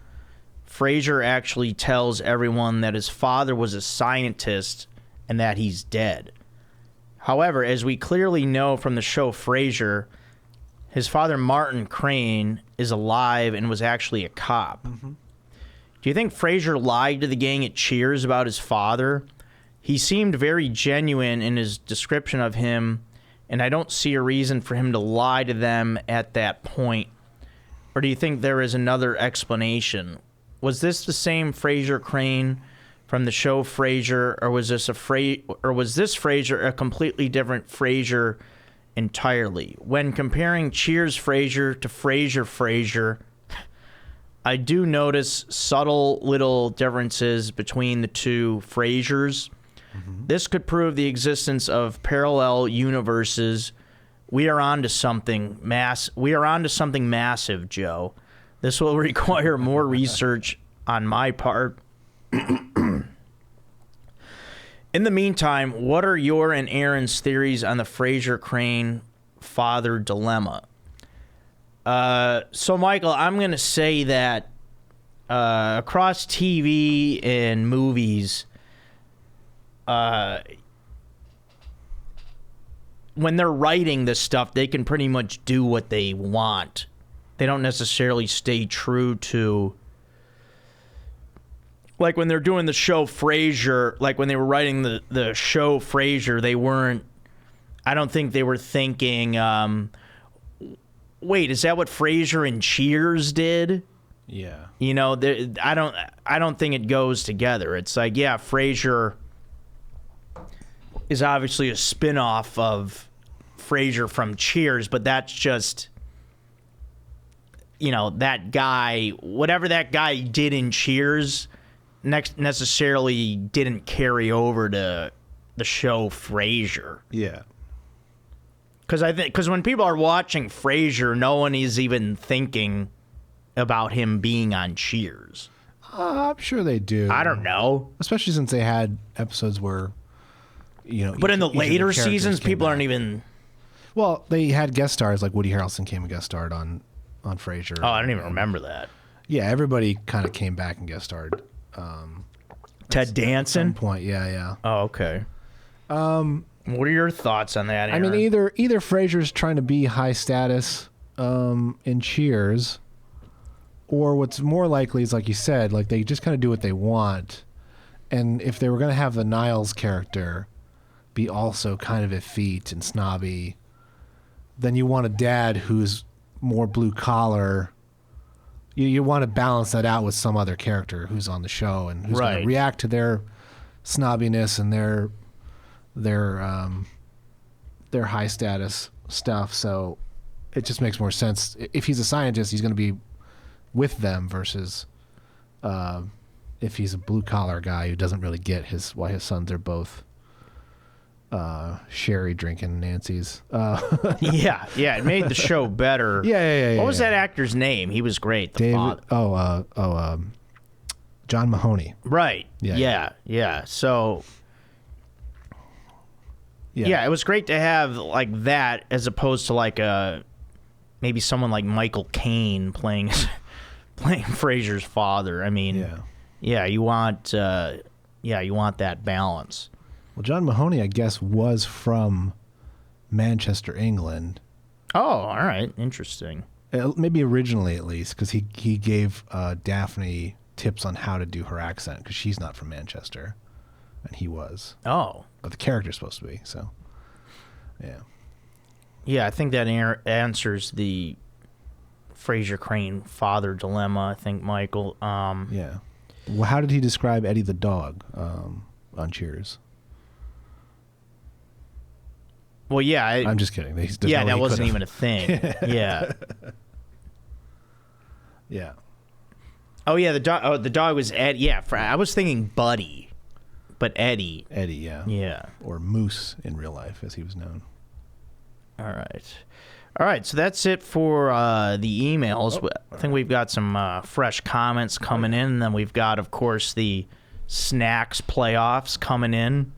Speaker 2: Frasier actually tells everyone that his father was a scientist and that he's dead. However, as we clearly know from the show Frasier, his father, Martin Crane, is alive and was actually a cop. Mm-hmm. Do you think Frasier lied to the gang at Cheers about his father? He seemed very genuine in his description of him, and I don't see a reason for him to lie to them at that point. Or do you think there is another explanation? Was this the same Frasier Crane from the show Frasier, or was this Frasier a completely different Frasier entirely? When comparing Cheers Frasier to Frasier, I do notice subtle little differences between the two Frasers. This could prove the existence of parallel universes. We are onto something massive, Joe. This will require more research on my part. In the meantime, what are your and Aaron's theories on the Fraser-Crane father dilemma? So, Michael, I'm going to say that across TV and movies, when they're writing this stuff, they can pretty much do what they want. They don't necessarily stay true to... Like when they're doing the show Frasier, like when they were writing the show Frasier, they weren't... I don't think they were thinking, wait, is that what Frasier and Cheers did?
Speaker 1: Yeah.
Speaker 2: You know, I don't think it goes together. It's like, yeah, Frasier is obviously a spin-off of Frasier from Cheers, but that's just, you know, that guy, whatever that guy did in Cheers necessarily didn't carry over to the show Frasier.
Speaker 1: Yeah.
Speaker 2: Because when people are watching Frasier, no one is even thinking about him being on Cheers.
Speaker 1: I'm sure they do.
Speaker 2: I don't know.
Speaker 1: Especially since they had episodes where, you know.
Speaker 2: But in the
Speaker 1: each of
Speaker 2: later
Speaker 1: characters
Speaker 2: seasons,
Speaker 1: came
Speaker 2: people
Speaker 1: back.
Speaker 2: aren't even...
Speaker 1: Well, they had guest stars, like Woody Harrelson came and guest starred on Frasier.
Speaker 2: Oh, I don't even remember that.
Speaker 1: Yeah, everybody kind of came back and guest starred.
Speaker 2: Ted
Speaker 1: At some
Speaker 2: Danson?
Speaker 1: point, yeah.
Speaker 2: Oh, okay. What are your thoughts on that, Aaron?
Speaker 1: I mean, either Frasier's trying to be high status in Cheers, or what's more likely is, like you said, like they just kind of do what they want. And if they were going to have the Niles character be also kind of effete and snobby, then you want a dad who's more blue collar. You want to balance that out with some other character who's on the show and who's going to react to their snobbiness and their high status stuff. So it just makes more sense. If he's a scientist, he's going to be with them versus if he's a blue collar guy who doesn't really get why his sons are both sherry drinking Nancy's.
Speaker 2: yeah, it made the show better.
Speaker 1: Yeah.
Speaker 2: What was that actor's name? He was great.
Speaker 1: David. John Mahoney.
Speaker 2: Right. Yeah. So. Yeah, it was great to have like that as opposed to like maybe someone like Michael Caine playing Frasier's father. I mean, you want that balance.
Speaker 1: Well, John Mahoney, I guess, was from Manchester, England.
Speaker 2: Oh, all right, interesting.
Speaker 1: Maybe originally, at least, because he gave Daphne tips on how to do her accent because she's not from Manchester, and he was.
Speaker 2: Oh.
Speaker 1: But the character's supposed to be, so, yeah.
Speaker 2: Yeah, I think that answers the Fraser-Crane father dilemma, I think, Michael.
Speaker 1: Yeah. Well, how did he describe Eddie the dog on Cheers?
Speaker 2: Well, yeah.
Speaker 1: I'm just kidding.
Speaker 2: That wasn't even a thing. Yeah.
Speaker 1: Yeah.
Speaker 2: Oh, yeah, the dog was Ed. Yeah, I was thinking Buddy. But Eddie.
Speaker 1: Eddie, yeah.
Speaker 2: Yeah.
Speaker 1: Or Moose in real life, as he was known.
Speaker 2: All right, so that's it for the emails. I think we've got some fresh comments coming in. And then we've got, of course, the snacks playoffs coming in.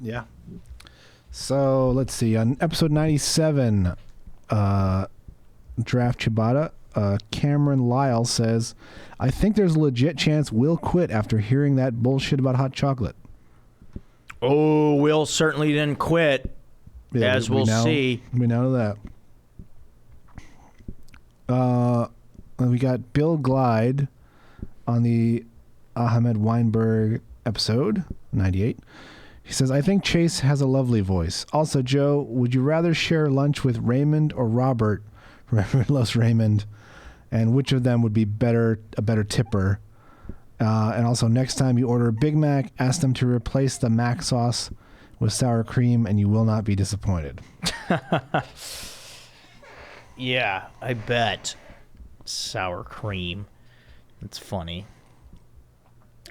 Speaker 1: Yeah. So, let's see. On episode 97, Draft Ciabatta, Cameron Lyle says, I think there's a legit chance Will quit after hearing that bullshit about hot chocolate.
Speaker 2: Oh, Will certainly didn't quit, as we'll see.
Speaker 1: We know that. We got Bill Glide on the Ahmed Weinberg episode, 98. He says, I think Chase has a lovely voice. Also, Joe, would you rather share lunch with Raymond or Robert from Everyone Loves Raymond? And which of them would be a better tipper? And also, next time you order a Big Mac, ask them to replace the Mac sauce with sour cream, and you will not be disappointed.
Speaker 2: Yeah, I bet. Sour cream. It's funny.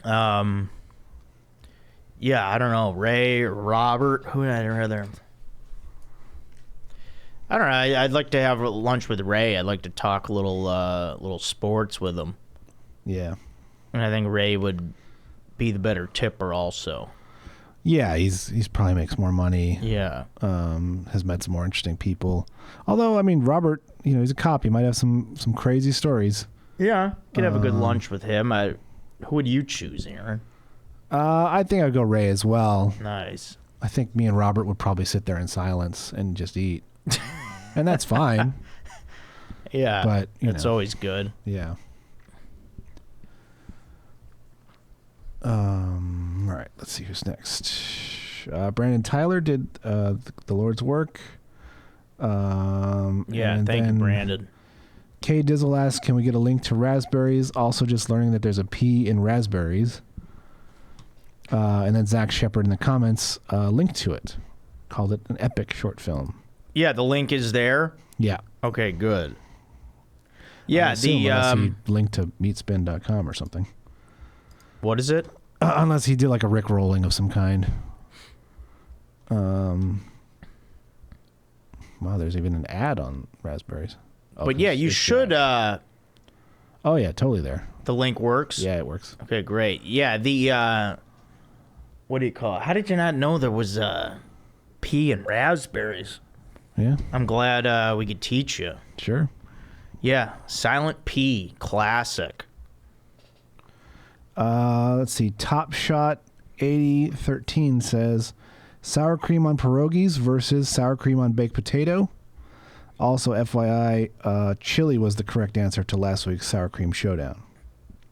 Speaker 2: Yeah, I don't know. Ray or Robert, who would I rather? I don't know. I'd like to have lunch with Ray. I'd like to talk a little sports with him.
Speaker 1: Yeah.
Speaker 2: And I think Ray would be the better tipper also.
Speaker 1: Yeah, he's probably makes more money.
Speaker 2: Yeah.
Speaker 1: Has met some more interesting people. Although, I mean, Robert, he's a cop. He might have some crazy stories.
Speaker 2: Yeah. Could have a good lunch with him. Who would you choose, Aaron?
Speaker 1: I think I'd go Ray as well.
Speaker 2: Nice.
Speaker 1: I think me and Robert would probably sit there in silence and just eat. And that's fine.
Speaker 2: Yeah.
Speaker 1: But
Speaker 2: it's always good.
Speaker 1: Yeah. All right, let's see who's next. Brandon Tyler did the Lord's work.
Speaker 2: Yeah, thank you, Brandon.
Speaker 1: Kay Dizzle asks, can we get a link to raspberries? Also just learning that there's a P in raspberries. And then Zach Shepard in the comments linked to it. Called it an epic short film.
Speaker 2: Yeah, the link is there?
Speaker 1: Yeah.
Speaker 2: Okay, good. Yeah,
Speaker 1: unless he linked to meatspin.com or something.
Speaker 2: What is it?
Speaker 1: Unless he did like a Rick-rolling of some kind. Wow, there's even an ad on raspberries. Oh,
Speaker 2: but yeah, you should...
Speaker 1: oh, yeah, totally there.
Speaker 2: The link works?
Speaker 1: Yeah, it works.
Speaker 2: Okay, great. Yeah, the... what do you call it? How did you not know there was pea in raspberries?
Speaker 1: Yeah.
Speaker 2: I'm glad we could teach you.
Speaker 1: Sure.
Speaker 2: Yeah, Silent P, classic.
Speaker 1: Let's see. Top Shot 8013 says sour cream on pierogies versus sour cream on baked potato. Also, FYI, chili was the correct answer to last week's sour cream showdown.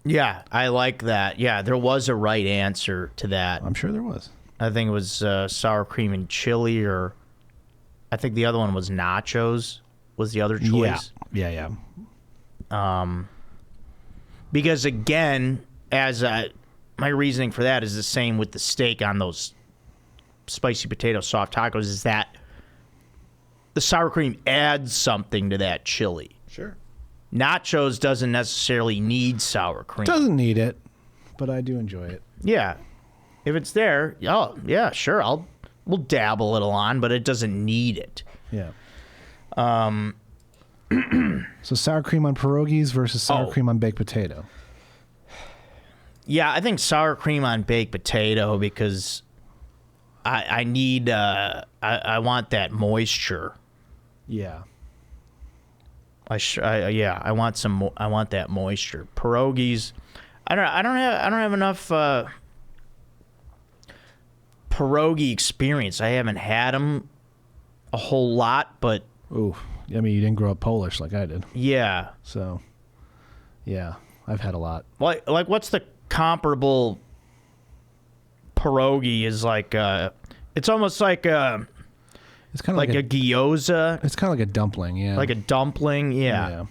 Speaker 2: Yeah, I like that. Yeah, there was a right answer to that.
Speaker 1: I'm sure there was.
Speaker 2: I think it was sour cream and chili, or I think the other one was nachos was the other choice.
Speaker 1: Yeah.
Speaker 2: Because again, my reasoning for that is the same with the steak on those spicy potato soft tacos, is that the sour cream adds something to that chili.
Speaker 1: Sure.
Speaker 2: Nachos doesn't necessarily need sour cream.
Speaker 1: Doesn't need it, but I do enjoy it.
Speaker 2: Yeah. If it's there, oh, yeah, sure, we'll dab a little on, but it doesn't need it.
Speaker 1: Yeah. So sour cream on pierogies versus sour cream on baked potato.
Speaker 2: Yeah, I think sour cream on baked potato because I need I want that moisture.
Speaker 1: Yeah.
Speaker 2: I want that moisture. Pierogies, I don't have enough pierogi experience. I haven't had them a whole lot, but
Speaker 1: ooh, I mean, you didn't grow up Polish like I did.
Speaker 2: Yeah.
Speaker 1: So, yeah, I've had a lot.
Speaker 2: Like what's the comparable pierogi? Is like it's almost like
Speaker 1: it's kind of
Speaker 2: like a gyoza.
Speaker 1: It's kind of like a dumpling, yeah.
Speaker 2: Like a dumpling, yeah.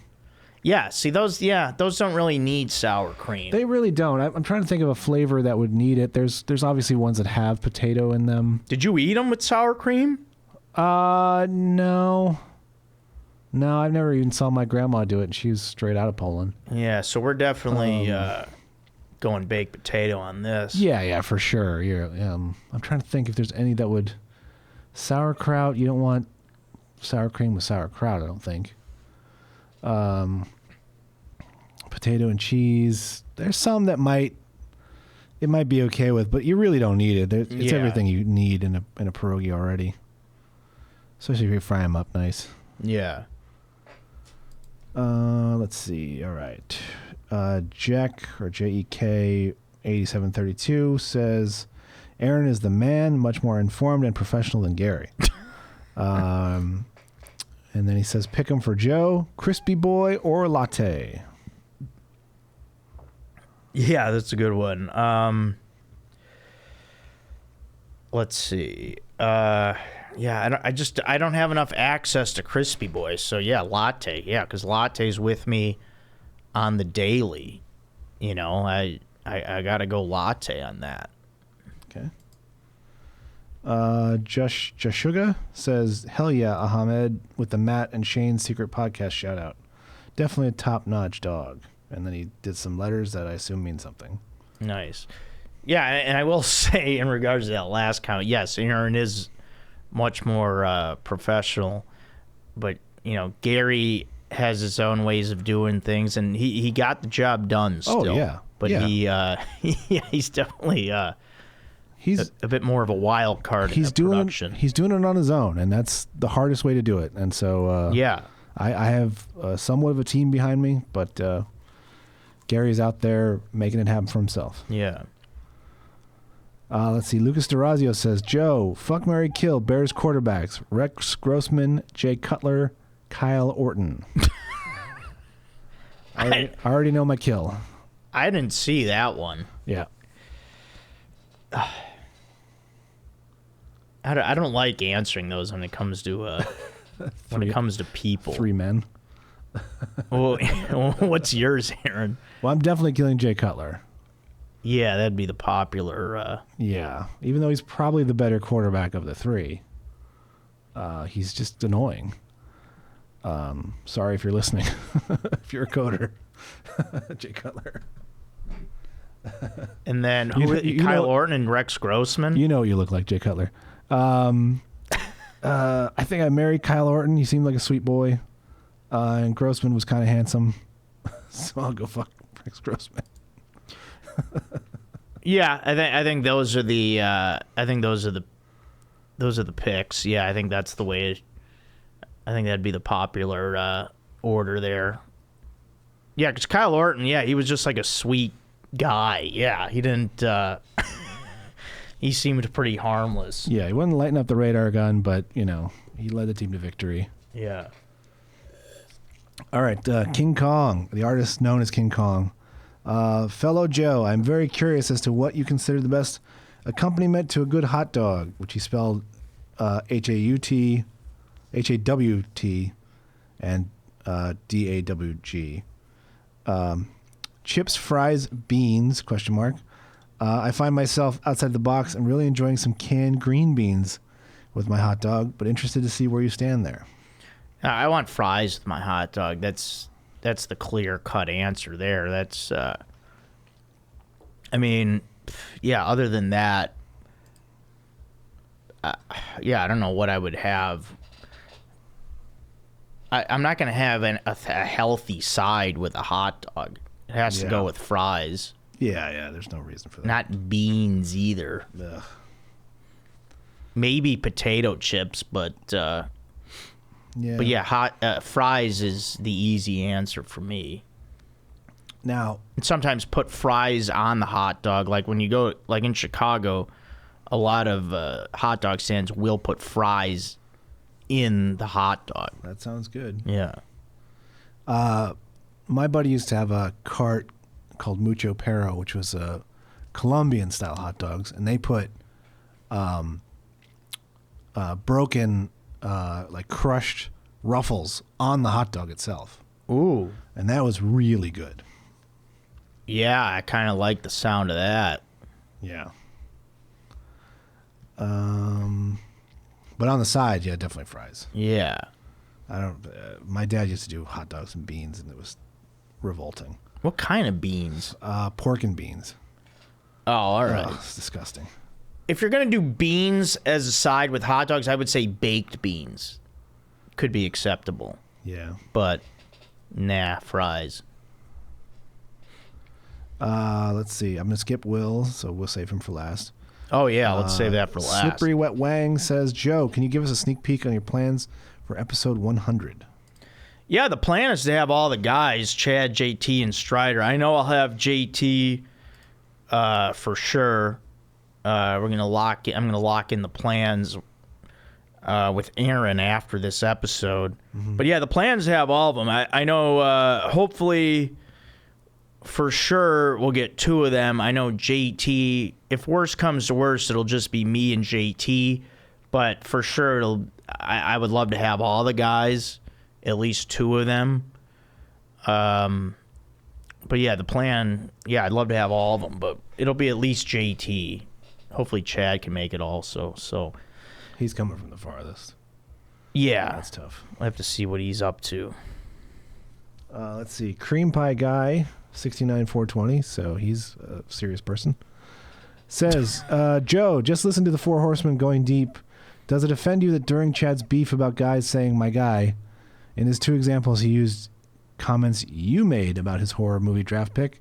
Speaker 2: Yeah, see, those don't really need sour cream.
Speaker 1: They really don't. I'm trying to think of a flavor that would need it. There's obviously ones that have potato in them.
Speaker 2: Did you eat them with sour cream?
Speaker 1: No. No, I've never even saw my grandma do it, and she's straight out of Poland.
Speaker 2: Yeah, so we're definitely going baked potato on this.
Speaker 1: Yeah, for sure. I'm trying to think if there's any that would... Sauerkraut, you don't want sour cream with sauerkraut, I don't think. Potato and cheese. There's some that might be okay with, but you really don't need it. It's everything you need in a pierogi already. Especially if you fry them up nice.
Speaker 2: Yeah.
Speaker 1: Let's see. All right. Jack, or Jek 8732 says, Aaron is the man, much more informed and professional than Gary. And then he says, pick him for Joe, crispy boy, or latte.
Speaker 2: Yeah, that's a good one. Let's see. I don't have enough access to crispy boy, so yeah, latte. Yeah, because latte's with me on the daily. You know, I gotta go latte on that.
Speaker 1: Okay. Jashuga says, hell yeah, Ahmed, with the Matt and Shane Secret Podcast shout out. Definitely a top-notch dog. And then he did some letters that I assume mean something.
Speaker 2: Nice. Yeah, and I will say in regards to that last comment, yes, Aaron is much more professional, but Gary has his own ways of doing things, and he got the job done still.
Speaker 1: Oh yeah,
Speaker 2: but he's definitely
Speaker 1: he's
Speaker 2: a bit more of a wild card.
Speaker 1: He's doing it on his own, and that's the hardest way to do it. And so I have somewhat of a team behind me, but Gary's out there making it happen for himself.
Speaker 2: Yeah.
Speaker 1: Let's see. Lucas Durazio says, Joe, fuck, marry, kill, Bears quarterbacks, Rex Grossman, Jay Cutler, Kyle Orton. I already know my kill.
Speaker 2: I didn't see that one.
Speaker 1: Yeah.
Speaker 2: I don't like answering those when it comes to people.
Speaker 1: 3 men.
Speaker 2: Well, what's yours, Aaron?
Speaker 1: Well, I'm definitely killing Jay Cutler.
Speaker 2: Yeah, that'd be the popular.
Speaker 1: Yeah, even though he's probably the better quarterback of the 3, he's just annoying. Sorry if you're listening. If you're a coder, Jay Cutler.
Speaker 2: And then Kyle Orton and Rex Grossman.
Speaker 1: You know you look like Jay Cutler. I think I married Kyle Orton. He seemed like a sweet boy. And Grossman was kind of handsome. So I'll go fuck Rex Grossman.
Speaker 2: Yeah, I think those are the picks. Yeah, I think that's the way. I think that'd be the popular order there. Yeah, because Kyle Orton, he was just like a sweet guy. Yeah, he didn't. He seemed pretty harmless.
Speaker 1: Yeah, he wasn't lighting up the radar gun, but he led the team to victory.
Speaker 2: Yeah.
Speaker 1: All right, King Kong, the artist known as King Kong. Fellow Joe, I'm very curious as to what you consider the best accompaniment to a good hot dog, which he spelled H-A-W-T and D-A-W-G. Chips, fries, beans, ? I find myself outside the box and really enjoying some canned green beans with my hot dog, but interested to see where you stand there.
Speaker 2: I want fries with my hot dog. That's the clear-cut answer there. That's, other than that, I don't know what I would have. I'm not going to have a healthy side with a hot dog. It has to go with fries.
Speaker 1: Yeah, there's no reason for that.
Speaker 2: Not beans either.
Speaker 1: Ugh.
Speaker 2: Maybe potato chips, but hot fries is the easy answer for me.
Speaker 1: Now,
Speaker 2: and sometimes put fries on the hot dog. Like when you go, like in Chicago, a lot of hot dog stands will put fries in the hot dog.
Speaker 1: That sounds good.
Speaker 2: Yeah.
Speaker 1: My buddy used to have a cart called Mucho Perro, which was Colombian-style hot dogs, and they put broken, crushed Ruffles on the hot dog itself.
Speaker 2: Ooh.
Speaker 1: And that was really good.
Speaker 2: Yeah, I kind of like the sound of that.
Speaker 1: Yeah. But on the side, definitely fries.
Speaker 2: Yeah.
Speaker 1: My dad used to do hot dogs and beans, and it was revolting.
Speaker 2: What kind of beans?
Speaker 1: Pork and beans.
Speaker 2: Oh, all right.
Speaker 1: It's disgusting.
Speaker 2: If you're going to do beans as a side with hot dogs, I would say baked beans could be acceptable.
Speaker 1: Yeah.
Speaker 2: But, fries.
Speaker 1: Let's see. I'm going to skip Will, so we'll save him for last.
Speaker 2: Oh, yeah. Let's save that for last.
Speaker 1: Slippery Wet Wang says, Joe, can you give us a sneak peek on your plans for episode 100?
Speaker 2: Yeah, the plan is to have all the guys, Chad, JT, and Strider. I know I'll have JT for sure. I'm gonna lock in the plans with Aaron after this episode. Mm-hmm. But yeah, the plans to have all of them. I know. Hopefully, for sure, we'll get 2 of them. I know JT. If worse comes to worse, it'll just be me and JT. But for sure, I would love to have all the guys. At least 2 of them. But yeah, the plan, I'd love to have all of them, but it'll be at least JT. Hopefully Chad can make it also. So
Speaker 1: he's coming from the farthest.
Speaker 2: Yeah.
Speaker 1: That's tough.
Speaker 2: We'll have to see what he's up to.
Speaker 1: Let's see. Cream Pie Guy, 69420. So he's a serious person. Says, Joe, just listen to the Four Horsemen going deep. Does it offend you that during Chad's beef about guys saying my guy, in his 2 examples he used comments you made about his horror movie draft pick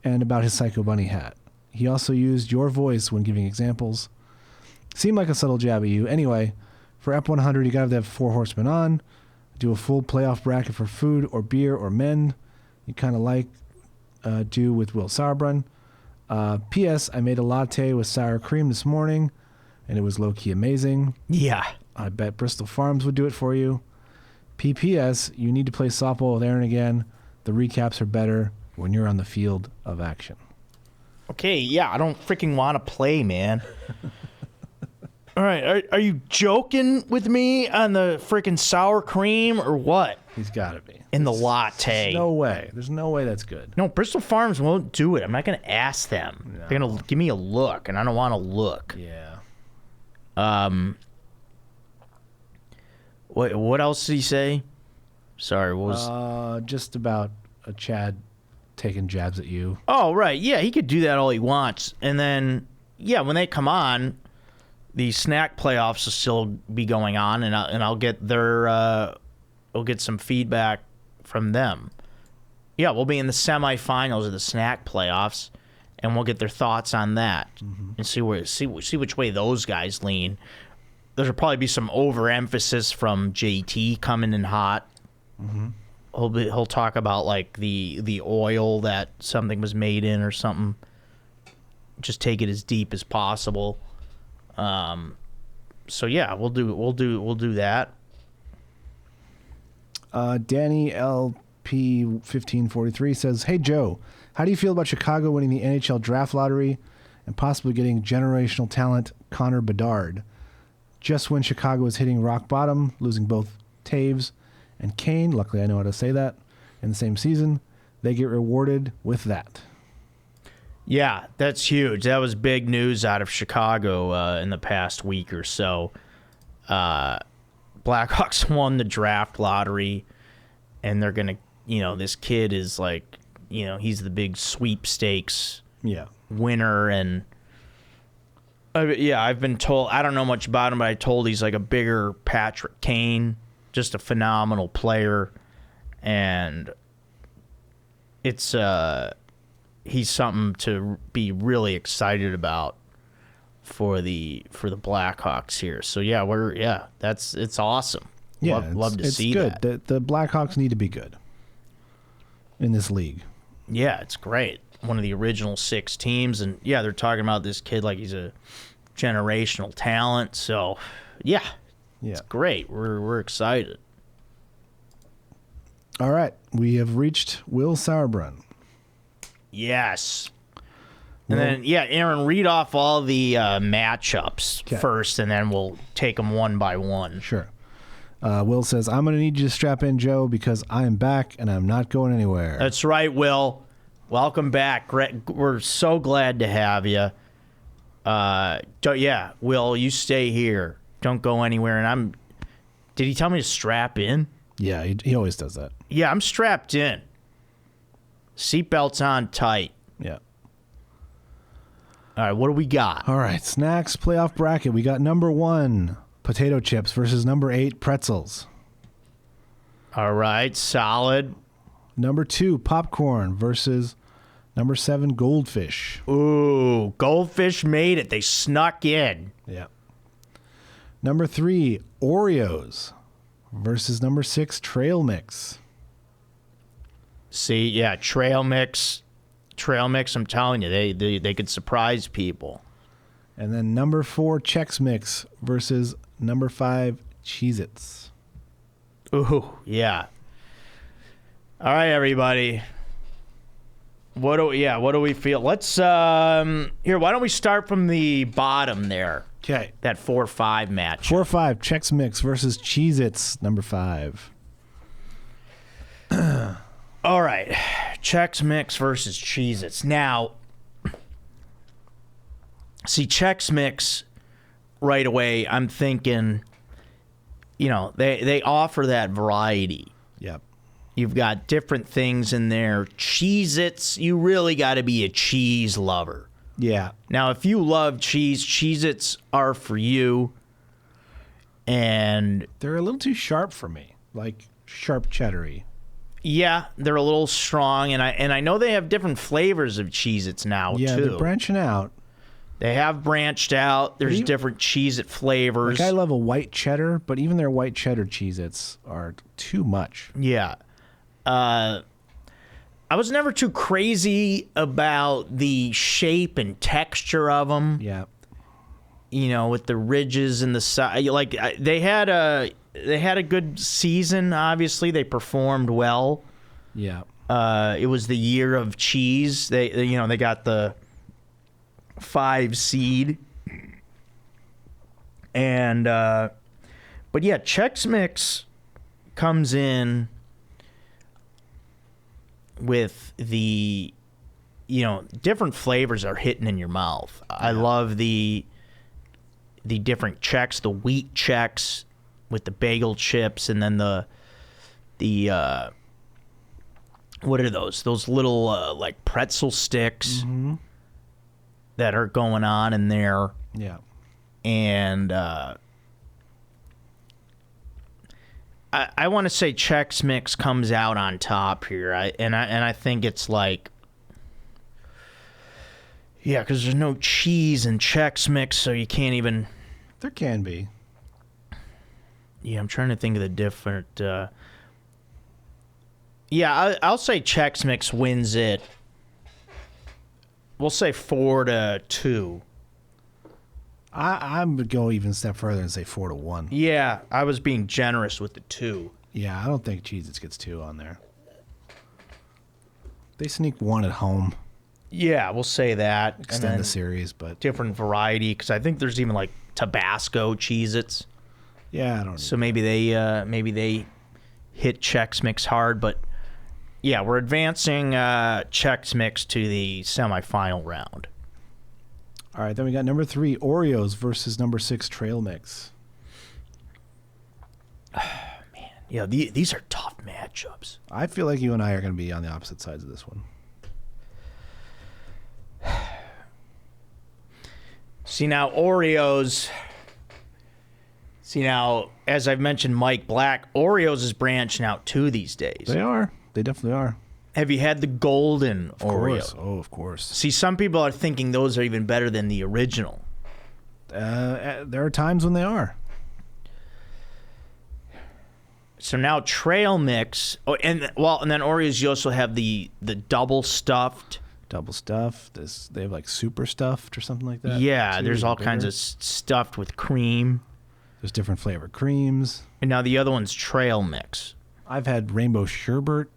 Speaker 1: and about his Psycho Bunny hat? He also used your voice when giving examples. Seemed like a subtle jab at you. Anyway, for Ep 100, you got to have Four Horsemen on. Do a full playoff bracket for food or beer or men. You kind of do with Will Sauerbrunn. P.S. I made a latte with sour cream this morning, and it was low-key amazing.
Speaker 2: Yeah.
Speaker 1: I bet Bristol Farms would do it for you. P.P.S. You need to play softball with Aaron again. The recaps are better when you're on the field of action.
Speaker 2: Okay, yeah, I don't freaking want to play, man. All right, are you joking with me on the freaking sour cream or what?
Speaker 1: He's got to be.
Speaker 2: In the latte.
Speaker 1: There's no way. There's no way that's good.
Speaker 2: No, Bristol Farms won't do it. I'm not going to ask them. No. They're going to give me a look, and I don't want to look.
Speaker 1: Yeah.
Speaker 2: What else did he say? Sorry, what was...
Speaker 1: just about a Chad taking jabs at you.
Speaker 2: Oh, right. Yeah, he could do that all he wants. And then, yeah, when they come on, the snack playoffs will still be going on, and I'll get their... we'll get some feedback from them. Yeah, we'll be in the semifinals of the snack playoffs, and we'll get their thoughts on that and see which way those guys lean. There'll probably be some overemphasis from JT coming in hot. He'll talk about like the oil that something was made in or something. Just take it as deep as possible. So yeah, we'll do that.
Speaker 1: Danny LP 1543 says, "Hey Joe, how do you feel about Chicago winning the NHL draft lottery and possibly getting generational talent Connor Bedard? Just when Chicago was hitting rock bottom, losing both Taves and Kane, luckily I know how to say that, in the same season, they get rewarded with that."
Speaker 2: Yeah, that's huge. That was big news out of Chicago in the past week or so. Blackhawks won the draft lottery, and they're going to, this kid is like, he's the big sweepstakes winner. And I've been told, I don't know much about him, but I told he's like a bigger Patrick Kane, just a phenomenal player. And it's, he's something to be really excited about for the Blackhawks here. So yeah, it's awesome.
Speaker 1: Yeah,
Speaker 2: love to see
Speaker 1: good.
Speaker 2: that.
Speaker 1: The Blackhawks need to be good in this league.
Speaker 2: Yeah, it's great. One of the original 6 teams, and yeah, they're talking about this kid like he's a generational talent. So yeah, it's great. We're excited.
Speaker 1: All right, we have reached Will Sauerbrunn.
Speaker 2: Yes. And then, Aaron, read off all the matchups first, and then we'll take them one by one.
Speaker 1: Sure. Will says, "I'm going to need you to strap in, Joe, because I am back, and I'm not going anywhere."
Speaker 2: That's right, Will. Welcome back. We're so glad to have you. Will, you stay here. Don't go anywhere. And did he tell me to strap in?
Speaker 1: Yeah, he always does that.
Speaker 2: Yeah, I'm strapped in. Seatbelt's on tight.
Speaker 1: Yeah.
Speaker 2: All right, what do we got?
Speaker 1: All right, snacks playoff bracket. We got number 1, potato chips versus number 8, pretzels.
Speaker 2: All right, solid.
Speaker 1: Number 2, popcorn versus number 7, goldfish.
Speaker 2: Ooh, goldfish made it. They snuck in.
Speaker 1: Yeah. Number 3, Oreos versus number 6, trail mix.
Speaker 2: See, yeah, trail mix, I'm telling you, they could surprise people.
Speaker 1: And then number 4, Chex Mix versus number 5, Cheez-Its.
Speaker 2: Ooh, yeah. All right, everybody. What do we feel? Let's here, why don't we start from the bottom there?
Speaker 1: Okay.
Speaker 2: That 4-5 match.
Speaker 1: 4-5, Chex Mix versus Cheez-Its, number 5.
Speaker 2: All right, Chex Mix versus Cheez-Its. Now, see, Chex Mix, right away, I'm thinking, they offer that variety.
Speaker 1: Yep.
Speaker 2: You've got different things in there. Cheez-Its, you really got to be a cheese lover.
Speaker 1: Yeah.
Speaker 2: Now, if you love cheese, Cheez-Its are for you. And
Speaker 1: they're a little too sharp for me, like sharp cheddar-y.
Speaker 2: Yeah, they're a little strong, and I know they have different flavors of Cheez-Its now, too.
Speaker 1: Yeah, they're branching out.
Speaker 2: They have branched out. There's different Cheez-It flavors.
Speaker 1: Like I love a white cheddar, but even their white cheddar Cheez-Its are too much.
Speaker 2: Yeah. I was never too crazy about the shape and texture of them.
Speaker 1: Yeah.
Speaker 2: You know, with the ridges and the side. Like, they had a good season, obviously. They performed well.
Speaker 1: Yeah.
Speaker 2: It was the year of cheese. They got the 5 seed. And but yeah, Chex Mix comes in with the different flavors are hitting in your mouth. I love the different Chex, the wheat Chex with the bagel chips, and then the what are those? Those little like pretzel sticks that are going on in there.
Speaker 1: Yeah.
Speaker 2: And I want to say Chex Mix comes out on top here. I think it's like, yeah, because there's no cheese in Chex Mix, so you can't even.
Speaker 1: There can be.
Speaker 2: Yeah, I'm trying to think of the different. Yeah, I'll say Chex Mix wins it. We'll say 4-2.
Speaker 1: I'm going to go even a step further and say 4-1.
Speaker 2: Yeah, I was being generous with the 2.
Speaker 1: Yeah, I don't think Cheez-Its gets 2 on there. They sneak 1 at home.
Speaker 2: Yeah, we'll say that.
Speaker 1: Extend the series, but
Speaker 2: different variety, because I think there's even like Tabasco Cheez-Its.
Speaker 1: Yeah, I don't know.
Speaker 2: So maybe they hit Chex Mix hard, but yeah, we're advancing Chex Mix to the semifinal round.
Speaker 1: All right, then we got number 3, Oreos versus number 6, Trail Mix.
Speaker 2: Man, yeah, these are tough matchups.
Speaker 1: I feel like you and I are going to be on the opposite sides of this one.
Speaker 2: See, now, Oreos... See, now, as I've mentioned, Mike Black, Oreos is branching out too these days.
Speaker 1: They are. They definitely are.
Speaker 2: Have you had the golden Oreo?
Speaker 1: Course. Oh, of course.
Speaker 2: See, some people are thinking those are even better than the original.
Speaker 1: There are times when they are.
Speaker 2: So now Trail Mix, and then Oreos, you also have the double stuffed.
Speaker 1: Double stuffed. They have like super stuffed or something like that.
Speaker 2: Yeah,
Speaker 1: too,
Speaker 2: there's all kinds of stuffed with cream.
Speaker 1: There's different flavor creams.
Speaker 2: And now the other one's Trail Mix.
Speaker 1: I've had rainbow sherbet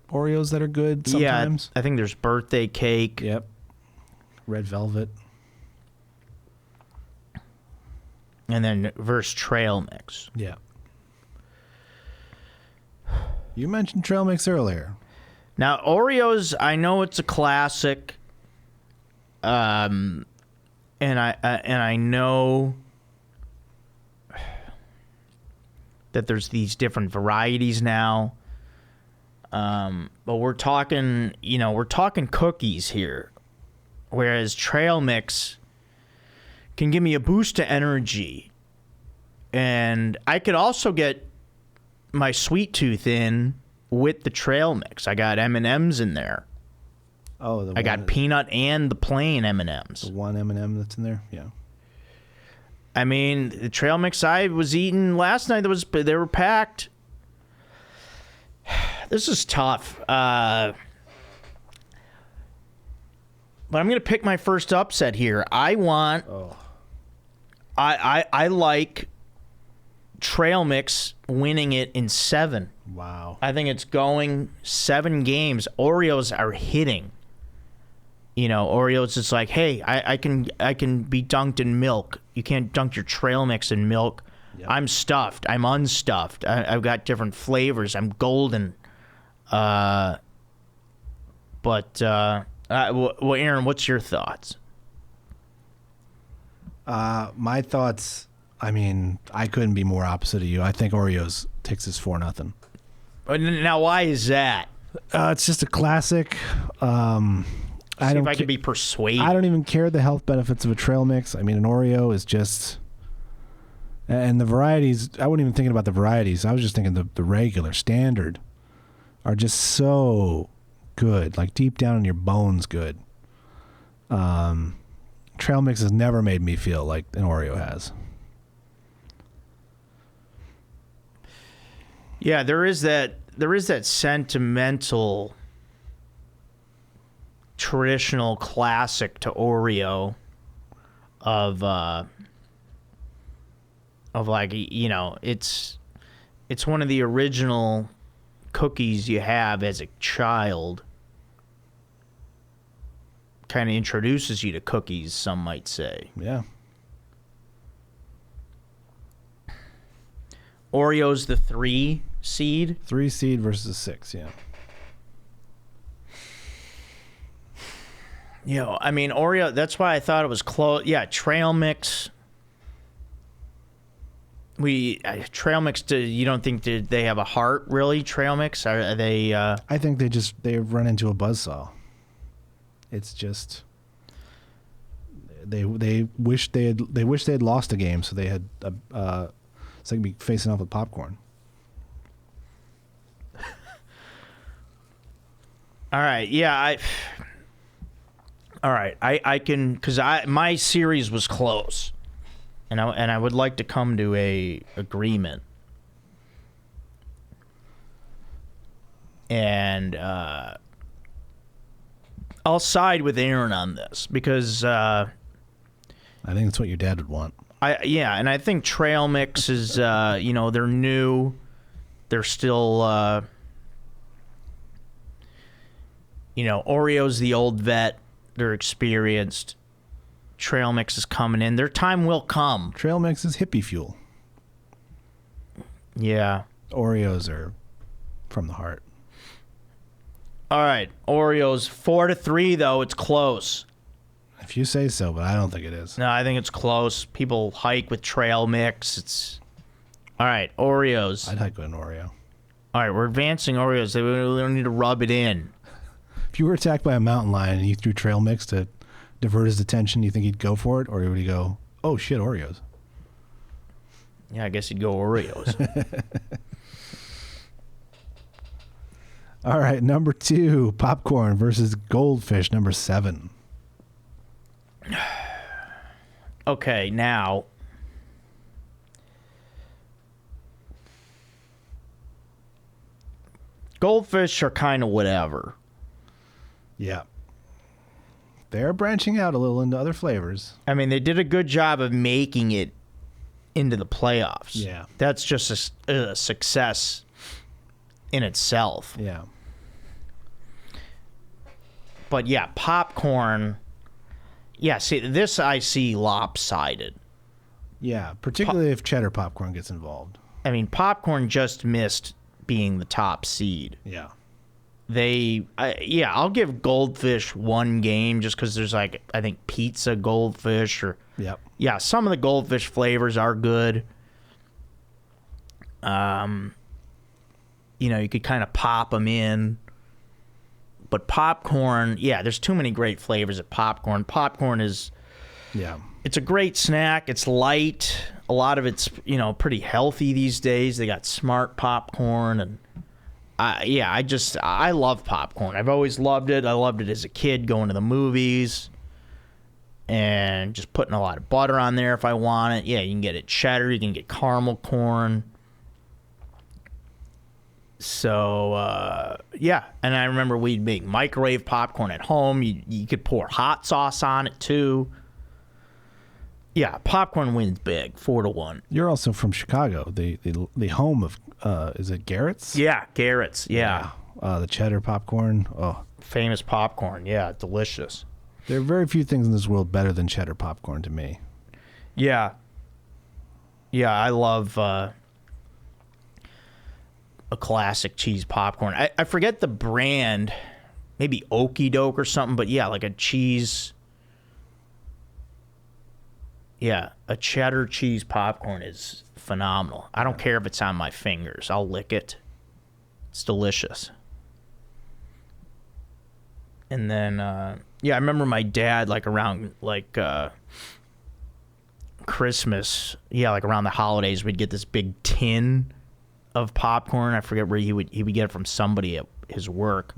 Speaker 1: Oreos that are good sometimes.
Speaker 2: Yeah, I think there's birthday cake.
Speaker 1: Yep. Red velvet.
Speaker 2: And then versus Trail Mix.
Speaker 1: Yeah. You mentioned Trail Mix earlier.
Speaker 2: Now, Oreos, I know it's a classic. And I know that there's these different varieties now. But we're talking cookies here. Whereas Trail Mix can give me a boost of energy. And I could also get my sweet tooth in with the Trail Mix. I got M&Ms in there.
Speaker 1: Oh,
Speaker 2: I got peanut and the plain M&Ms.
Speaker 1: The one M&M that's in there? Yeah.
Speaker 2: I mean, the Trail Mix I was eating last night, they were packed. This is tough. But I'm going to pick my first upset here. I like Trail Mix winning it in 7.
Speaker 1: Wow.
Speaker 2: I think it's going 7 games. Oreos are hitting. Oreos is like, hey, I can be dunked in milk. You can't dunk your Trail Mix in milk. Yep. I'm stuffed. I'm unstuffed. I've got different flavors. I'm golden. Aaron, what's your thoughts?
Speaker 1: My thoughts, I mean, I couldn't be more opposite of you. I think Oreos takes this 4-0.
Speaker 2: Now, why is that?
Speaker 1: It's just a classic.
Speaker 2: See if I can be persuaded.
Speaker 1: I don't even care the health benefits of a trail mix. I mean, an Oreo is just... And the varieties, I wasn't even thinking about the varieties. I was just thinking the regular, standard, are just so good. Like deep down in your bones good. Trail mix has never made me feel like an Oreo has.
Speaker 2: Yeah, there is that sentimental traditional classic to Oreo of like, you know, it's one of the original cookies you have as a child. Kind of introduces you to cookies, some might say.
Speaker 1: Yeah.
Speaker 2: Oreo's the 3 seed.
Speaker 1: 3 seed versus 6, yeah.
Speaker 2: You know, I mean, Oreo, that's why I thought it was close. Yeah, trail mix. Trail mix, you don't think they have a heart, really, trail mix? Are they...
Speaker 1: I think they run into a buzzsaw. It's just... They wish they had lost a game, so they had... so they could be facing off with popcorn.
Speaker 2: All right, yeah, all right, I can, because my series was close, and I would like to come to a agreement, and I'll side with Aaron on this because
Speaker 1: I think that's what your dad would want.
Speaker 2: And I think trail mix is you know, they're new, they're still you know, Oreo's the old vet. They're experienced. Trail mix is coming in. Their time will come.
Speaker 1: Trail mix is hippie fuel.
Speaker 2: Yeah.
Speaker 1: Oreos are from the heart.
Speaker 2: All right. Oreos 4-3 though. It's close.
Speaker 1: If you say so, but I don't think it is.
Speaker 2: No, I think it's close. People hike with trail mix. It's all right. Oreos.
Speaker 1: I'd hike with an Oreo.
Speaker 2: All right. We're advancing Oreos. We don't need to rub it in.
Speaker 1: If you were attacked by a mountain lion and you threw trail mix to divert his attention, you think he'd go for it, or would he go, "Oh shit, Oreos"?
Speaker 2: Yeah, I guess he'd go Oreos.
Speaker 1: All right, number 2, popcorn versus goldfish, number 7.
Speaker 2: Okay, now goldfish are kind of whatever.
Speaker 1: Yeah. They're branching out a little into other flavors.
Speaker 2: I mean, they did a good job of making it into the playoffs.
Speaker 1: Yeah.
Speaker 2: That's just a success in itself.
Speaker 1: Yeah.
Speaker 2: But yeah, popcorn. Yeah, see, this I see lopsided.
Speaker 1: Yeah, particularly if cheddar popcorn gets involved.
Speaker 2: I mean, popcorn just missed being the top seed.
Speaker 1: Yeah.
Speaker 2: I'll give goldfish one game just because there's like, I think pizza goldfish or
Speaker 1: Yep.
Speaker 2: Yeah, some of the goldfish flavors are good. You know, you could kind of pop them in. But popcorn, yeah, there's too many great flavors of popcorn. Popcorn is, it's a great snack. It's light. A lot of it's, you know, pretty healthy these days. They got smart popcorn and I love popcorn. I've always loved it. I loved it as a kid going to the movies and just putting a lot of butter on there if I want it. Yeah, you can get it cheddar. You can get caramel corn. So, yeah. And I remember we'd make microwave popcorn at home. You could pour hot sauce on it, too. Yeah, popcorn wins big, 4-1.
Speaker 1: You're also from Chicago, the home of, is it Garrett's?
Speaker 2: Yeah, Garrett's, yeah.
Speaker 1: The cheddar popcorn, oh.
Speaker 2: Famous popcorn, yeah, delicious.
Speaker 1: There are very few things in this world better than cheddar popcorn to me.
Speaker 2: Yeah. Yeah, I love a classic cheese popcorn. I forget the brand, maybe Okie Doke or something, but yeah, like a cheese... Yeah, a cheddar cheese popcorn is phenomenal. I don't care if it's on my fingers. I'll lick it. It's delicious. And then, I remember my dad, like, around, like, Christmas, like, around the holidays, we'd get this big tin of popcorn. I forget where he would get it from, somebody at his work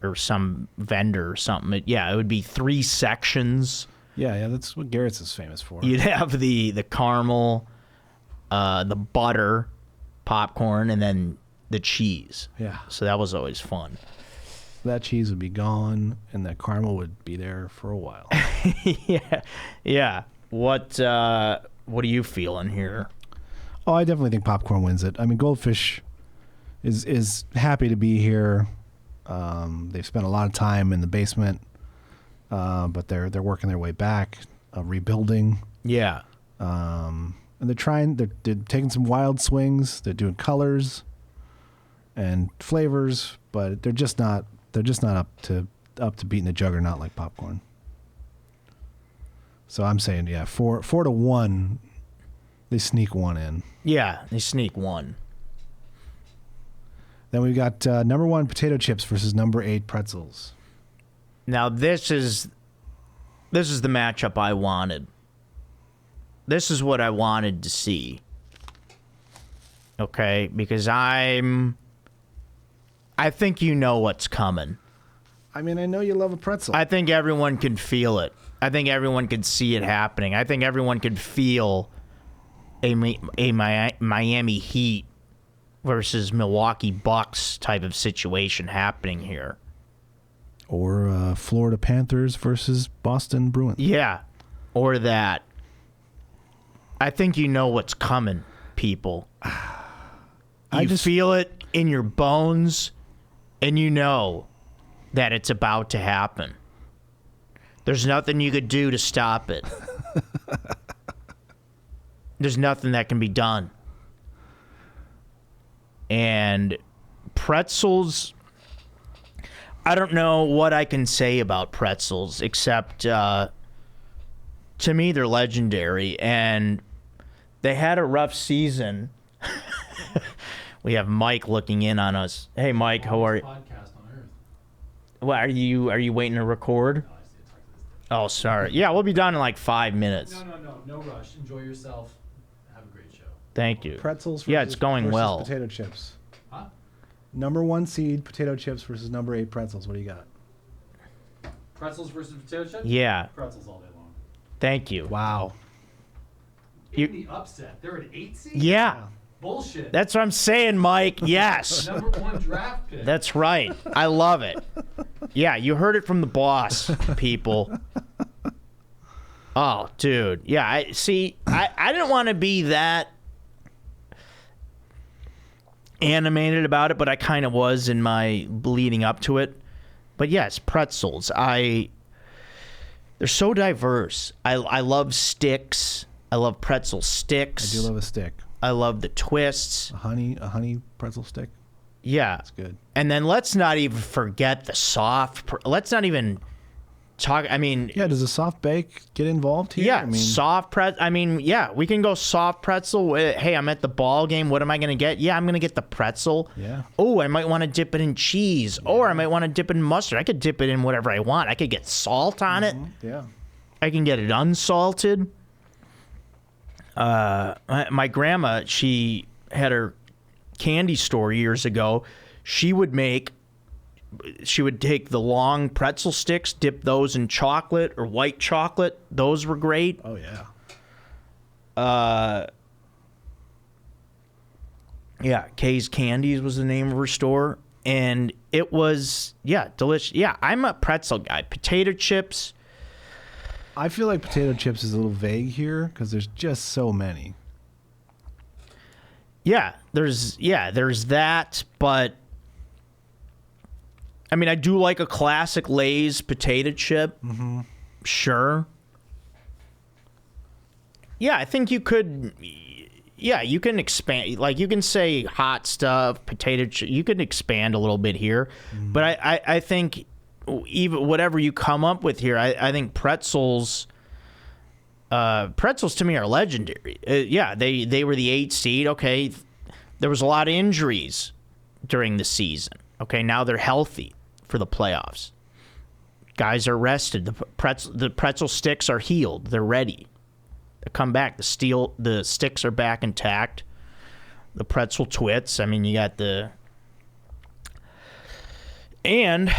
Speaker 2: or some vendor or something. It would be 3 sections.
Speaker 1: Yeah, that's what Garrett's is famous for.
Speaker 2: You'd have the caramel, the butter popcorn, and then the cheese.
Speaker 1: Yeah.
Speaker 2: So that was always fun.
Speaker 1: That cheese would be gone, and that caramel would be there for a while.
Speaker 2: Yeah. What are you feeling here?
Speaker 1: Oh, I definitely think popcorn wins it. I mean, Goldfish is happy to be here. They've spent a lot of time in the basement, but they're working their way back, rebuilding.
Speaker 2: Yeah.
Speaker 1: And they're taking some wild swings. They're doing colors and flavors, but they're just not up to beating the juggernaut like popcorn. So I'm saying, 4-1, they sneak one in.
Speaker 2: Yeah, they sneak one.
Speaker 1: Then we've got number 1 potato chips versus number 8 pretzels.
Speaker 2: Now this is the matchup I wanted. This is what I wanted to see. Okay, because I think you know what's coming.
Speaker 1: I mean, I know you love a pretzel.
Speaker 2: I think everyone can feel it. I think everyone could see it happening. I think everyone could feel a Miami Heat versus Milwaukee Bucks type of situation happening here.
Speaker 1: Or Florida Panthers versus Boston Bruins.
Speaker 2: Yeah, or that. I think you know what's coming, people. You feel it in your bones, and you know that it's about to happen. There's nothing you could do to stop it. There's nothing that can be done. And pretzels, I don't know what I can say about pretzels, except to me they're legendary, and they had a rough season. We have Mike looking in on us. Hey, Mike, how are you?
Speaker 4: Podcast on Earth.
Speaker 2: What, are you waiting to record? Oh, sorry. Yeah, we'll be done in like 5 minutes.
Speaker 4: No rush. Enjoy yourself. Have a great show.
Speaker 2: Thank you.
Speaker 1: Pretzels versus,
Speaker 2: yeah, it's going well.
Speaker 1: potato chips.
Speaker 4: Huh?
Speaker 1: Number 1 seed potato chips versus number 8 pretzels. What do you got?
Speaker 4: Pretzels versus potato chips?
Speaker 2: Yeah.
Speaker 4: Pretzels all day long.
Speaker 2: Thank you.
Speaker 1: Wow.
Speaker 4: In the upset. They're an 8 seed?
Speaker 2: Yeah.
Speaker 4: Bullshit.
Speaker 2: That's what I'm saying, Mike. Yes.
Speaker 4: Number 1 draft pick.
Speaker 2: That's right. I love it. Yeah, you heard it from the boss, people. Oh, dude. Yeah, I didn't want to be that animated about it, but I kind of was in my leading up to it. But yes, pretzels. They're so diverse. I love sticks. I love pretzel sticks.
Speaker 1: I do love a stick.
Speaker 2: I love the twists.
Speaker 1: A honey pretzel stick.
Speaker 2: Yeah.
Speaker 1: That's good.
Speaker 2: And then let's not even forget the soft. Let's not even talk. I mean,
Speaker 1: Yeah, does a soft bake get involved here?
Speaker 2: yeah,
Speaker 1: I mean,
Speaker 2: soft pretzel. I mean, yeah, we can go soft pretzel. Hey, I'm at the ball game. What am I going to get? Yeah, I'm going to get the pretzel.
Speaker 1: Yeah.
Speaker 2: Oh, I might want to dip it in cheese. Yeah. Or I might want to dip it in mustard. I could dip it in whatever I want. I could get salt on it.
Speaker 1: Yeah.
Speaker 2: I can get it unsalted. My grandma, she had her candy store years ago. She would take the long pretzel sticks, dip those in chocolate or white chocolate. Those were great.
Speaker 1: Oh, yeah.
Speaker 2: Yeah, Kay's Candies was the name of her store. And it was, delicious. Yeah, I'm a pretzel guy. Potato chips.
Speaker 1: I feel like potato chips is a little vague here because there's just so many.
Speaker 2: Yeah, there's that, but I mean, I do like a classic Lay's potato chip. Mm-hmm. Sure. Yeah, I think you could. Yeah, you can expand. Like you can say hot stuff, potato chip. You can expand a little bit here, but I think even whatever you come up with here, I think pretzels. Pretzels to me are legendary. Yeah, they were the 8 seed. Okay, there was a lot of injuries during the season. Okay, now they're healthy for the playoffs. Guys are rested. The pretzel sticks are healed. They're ready to come back. The sticks are back intact. The pretzel twits. I mean, you got the... And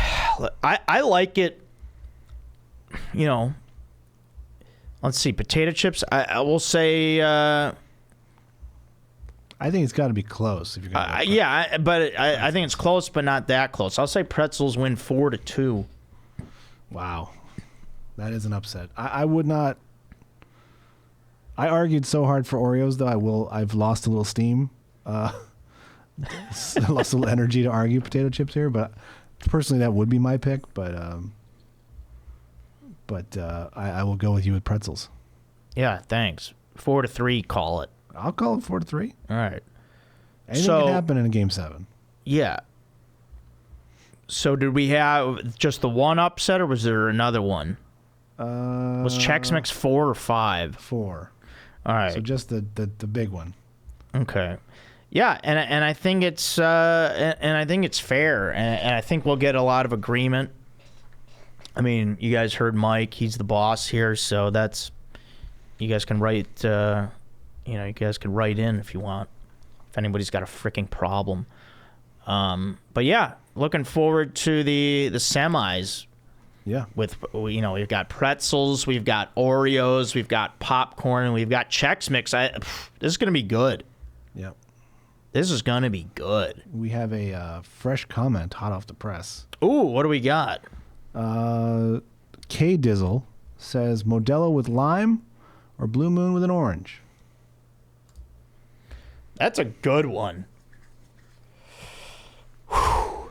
Speaker 2: I like it, you know... Let's see, potato chips. I will say.
Speaker 1: I think it's got to be close. If you're gonna
Speaker 2: yeah, but I think it's close, but not that close. I'll say pretzels win 4-2.
Speaker 1: Wow, that is an upset. I would not. I argued so hard for Oreos, though. I've lost a little steam. I lost a little energy to argue potato chips here, but personally, that would be my pick. But I will go with you with pretzels.
Speaker 2: Yeah, thanks. 4-3, call it.
Speaker 1: I'll call it 4-3.
Speaker 2: All right.
Speaker 1: Anything can happen in a Game 7.
Speaker 2: Yeah. So did we have just the one upset, or was there another one? Was Chex Mix 4 or 5?
Speaker 1: 4.
Speaker 2: All right.
Speaker 1: So just the big one.
Speaker 2: Okay. Yeah, and I think it's fair, and I think we'll get a lot of agreement. I mean, you guys heard Mike. He's the boss here, so that's... You guys can write... you guys can write in if you want. If anybody's got a freaking problem. But yeah, looking forward to the semis.
Speaker 1: Yeah.
Speaker 2: With, we've got pretzels, we've got Oreos, we've got popcorn, and we've got Chex Mix. This is going to be good.
Speaker 1: Yep.
Speaker 2: This is going to be good.
Speaker 1: We have a fresh comment hot off the press.
Speaker 2: Ooh, what do we got?
Speaker 1: K Dizzle says Modelo with lime or Blue Moon with an orange.
Speaker 2: That's a good one. Whew.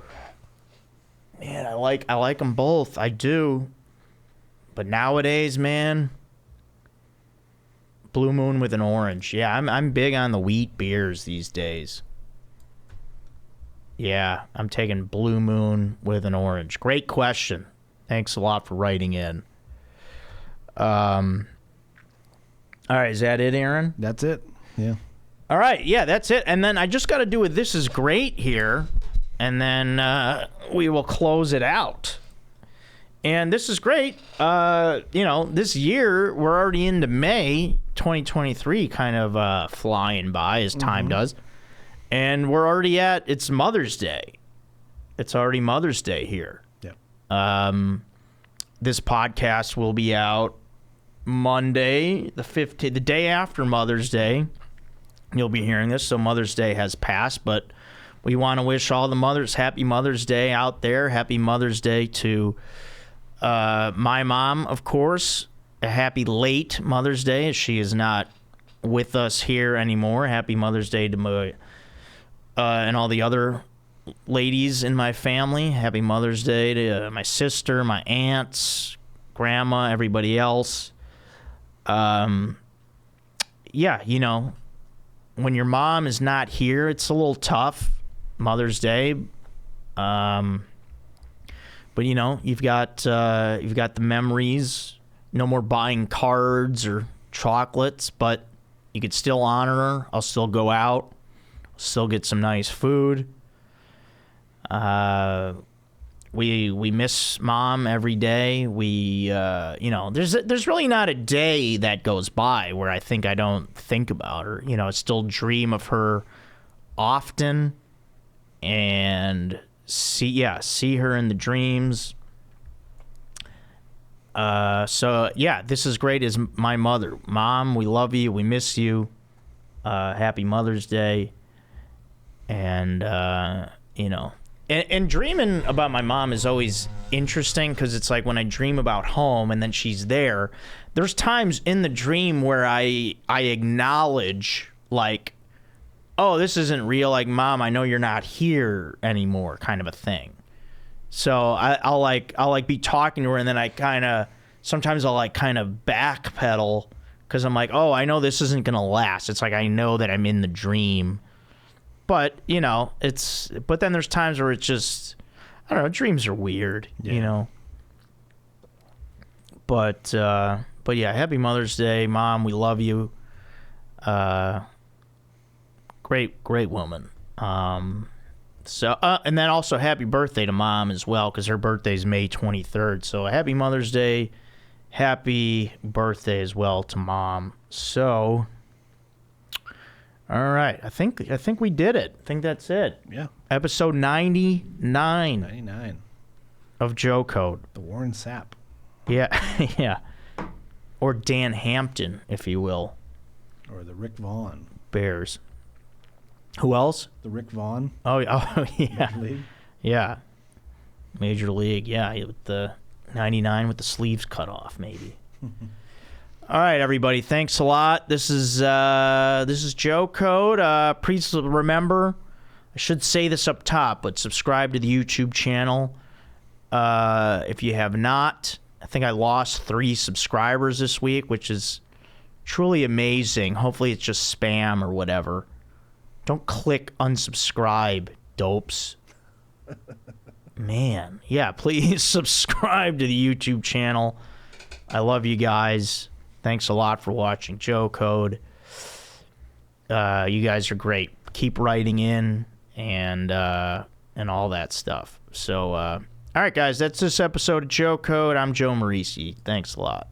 Speaker 2: Man, I like them both. I do. But nowadays, man, Blue Moon with an orange. Yeah, I'm big on the wheat beers these days. Yeah, I'm taking Blue Moon with an orange. Great question. Thanks a lot for writing in. All right, is that it, Aaron?
Speaker 1: That's it. Yeah.
Speaker 2: All right, yeah, that's it. And then I just got to do a This Is Great here, and then we will close it out. And this is great. This year, we're already into May 2023, kind of flying by as time does. And we're already it's Mother's Day. It's already Mother's Day here.
Speaker 1: Yeah.
Speaker 2: This podcast will be out Monday, the 15th, the day after Mother's Day. You'll be hearing this, so Mother's Day has passed, but we want to wish all the mothers happy Mother's Day out there. Happy Mother's Day to my mom, of course. A happy late Mother's Day, as she is not with us here anymore. Happy Mother's Day to my and all the other ladies in my family. Happy Mother's Day to my sister, my aunts, grandma, everybody else. Yeah, when your mom is not here, it's a little tough. Mother's Day. But you've got the memories. No more buying cards or chocolates, but you could still honor her. I'll still go out, still get some nice food. We miss Mom every day. There's really not a day that goes by where I think I don't think about her. I still dream of her often and see her in the dreams. This is great as my mother. Mom, we love you. We miss you. Happy Mother's Day. And, And dreaming about my mom is always interesting because it's like when I dream about home and then she's there, there's times in the dream where I acknowledge, like, oh, this isn't real. Like, Mom, I know you're not here anymore, kind of a thing. So I'll be talking to her, and then sometimes I'll backpedal because I'm like, oh, I know this isn't gonna last. It's like I know that I'm in the dream. But, but then there's times where it's just, I don't know, dreams are weird, But yeah, happy Mother's Day, Mom. We love you. Great woman. So, and then also happy birthday to Mom as well, because her birthday's May 23rd. So happy Mother's Day, happy birthday as well to Mom. So, all right, I think we did it. I think that's it.
Speaker 1: Yeah.
Speaker 2: Episode 99.
Speaker 1: 99.
Speaker 2: Of Joe Code.
Speaker 1: The Warren Sapp.
Speaker 2: Yeah, yeah. Or Dan Hampton, if you will.
Speaker 1: Or the Rick Vaughn.
Speaker 2: Bears. Who else?
Speaker 1: The Rick Vaughn.
Speaker 2: Oh yeah.
Speaker 1: Major League.
Speaker 2: Yeah. Major League, yeah. With the 99 with the sleeves cut off, maybe. All right, everybody. Thanks a lot. This is Joe Code. Please remember, I should say this up top, but subscribe to the YouTube channel. If you have not, I think I lost 3 subscribers this week, which is truly amazing. Hopefully it's just spam or whatever. Don't click unsubscribe, dopes. Man, yeah, please subscribe to the YouTube channel. I love you guys. Thanks a lot for watching Joe Code. You guys are great. Keep writing in and all that stuff. So, all right, guys, that's this episode of Joe Code. I'm Joe Marrese. Thanks a lot.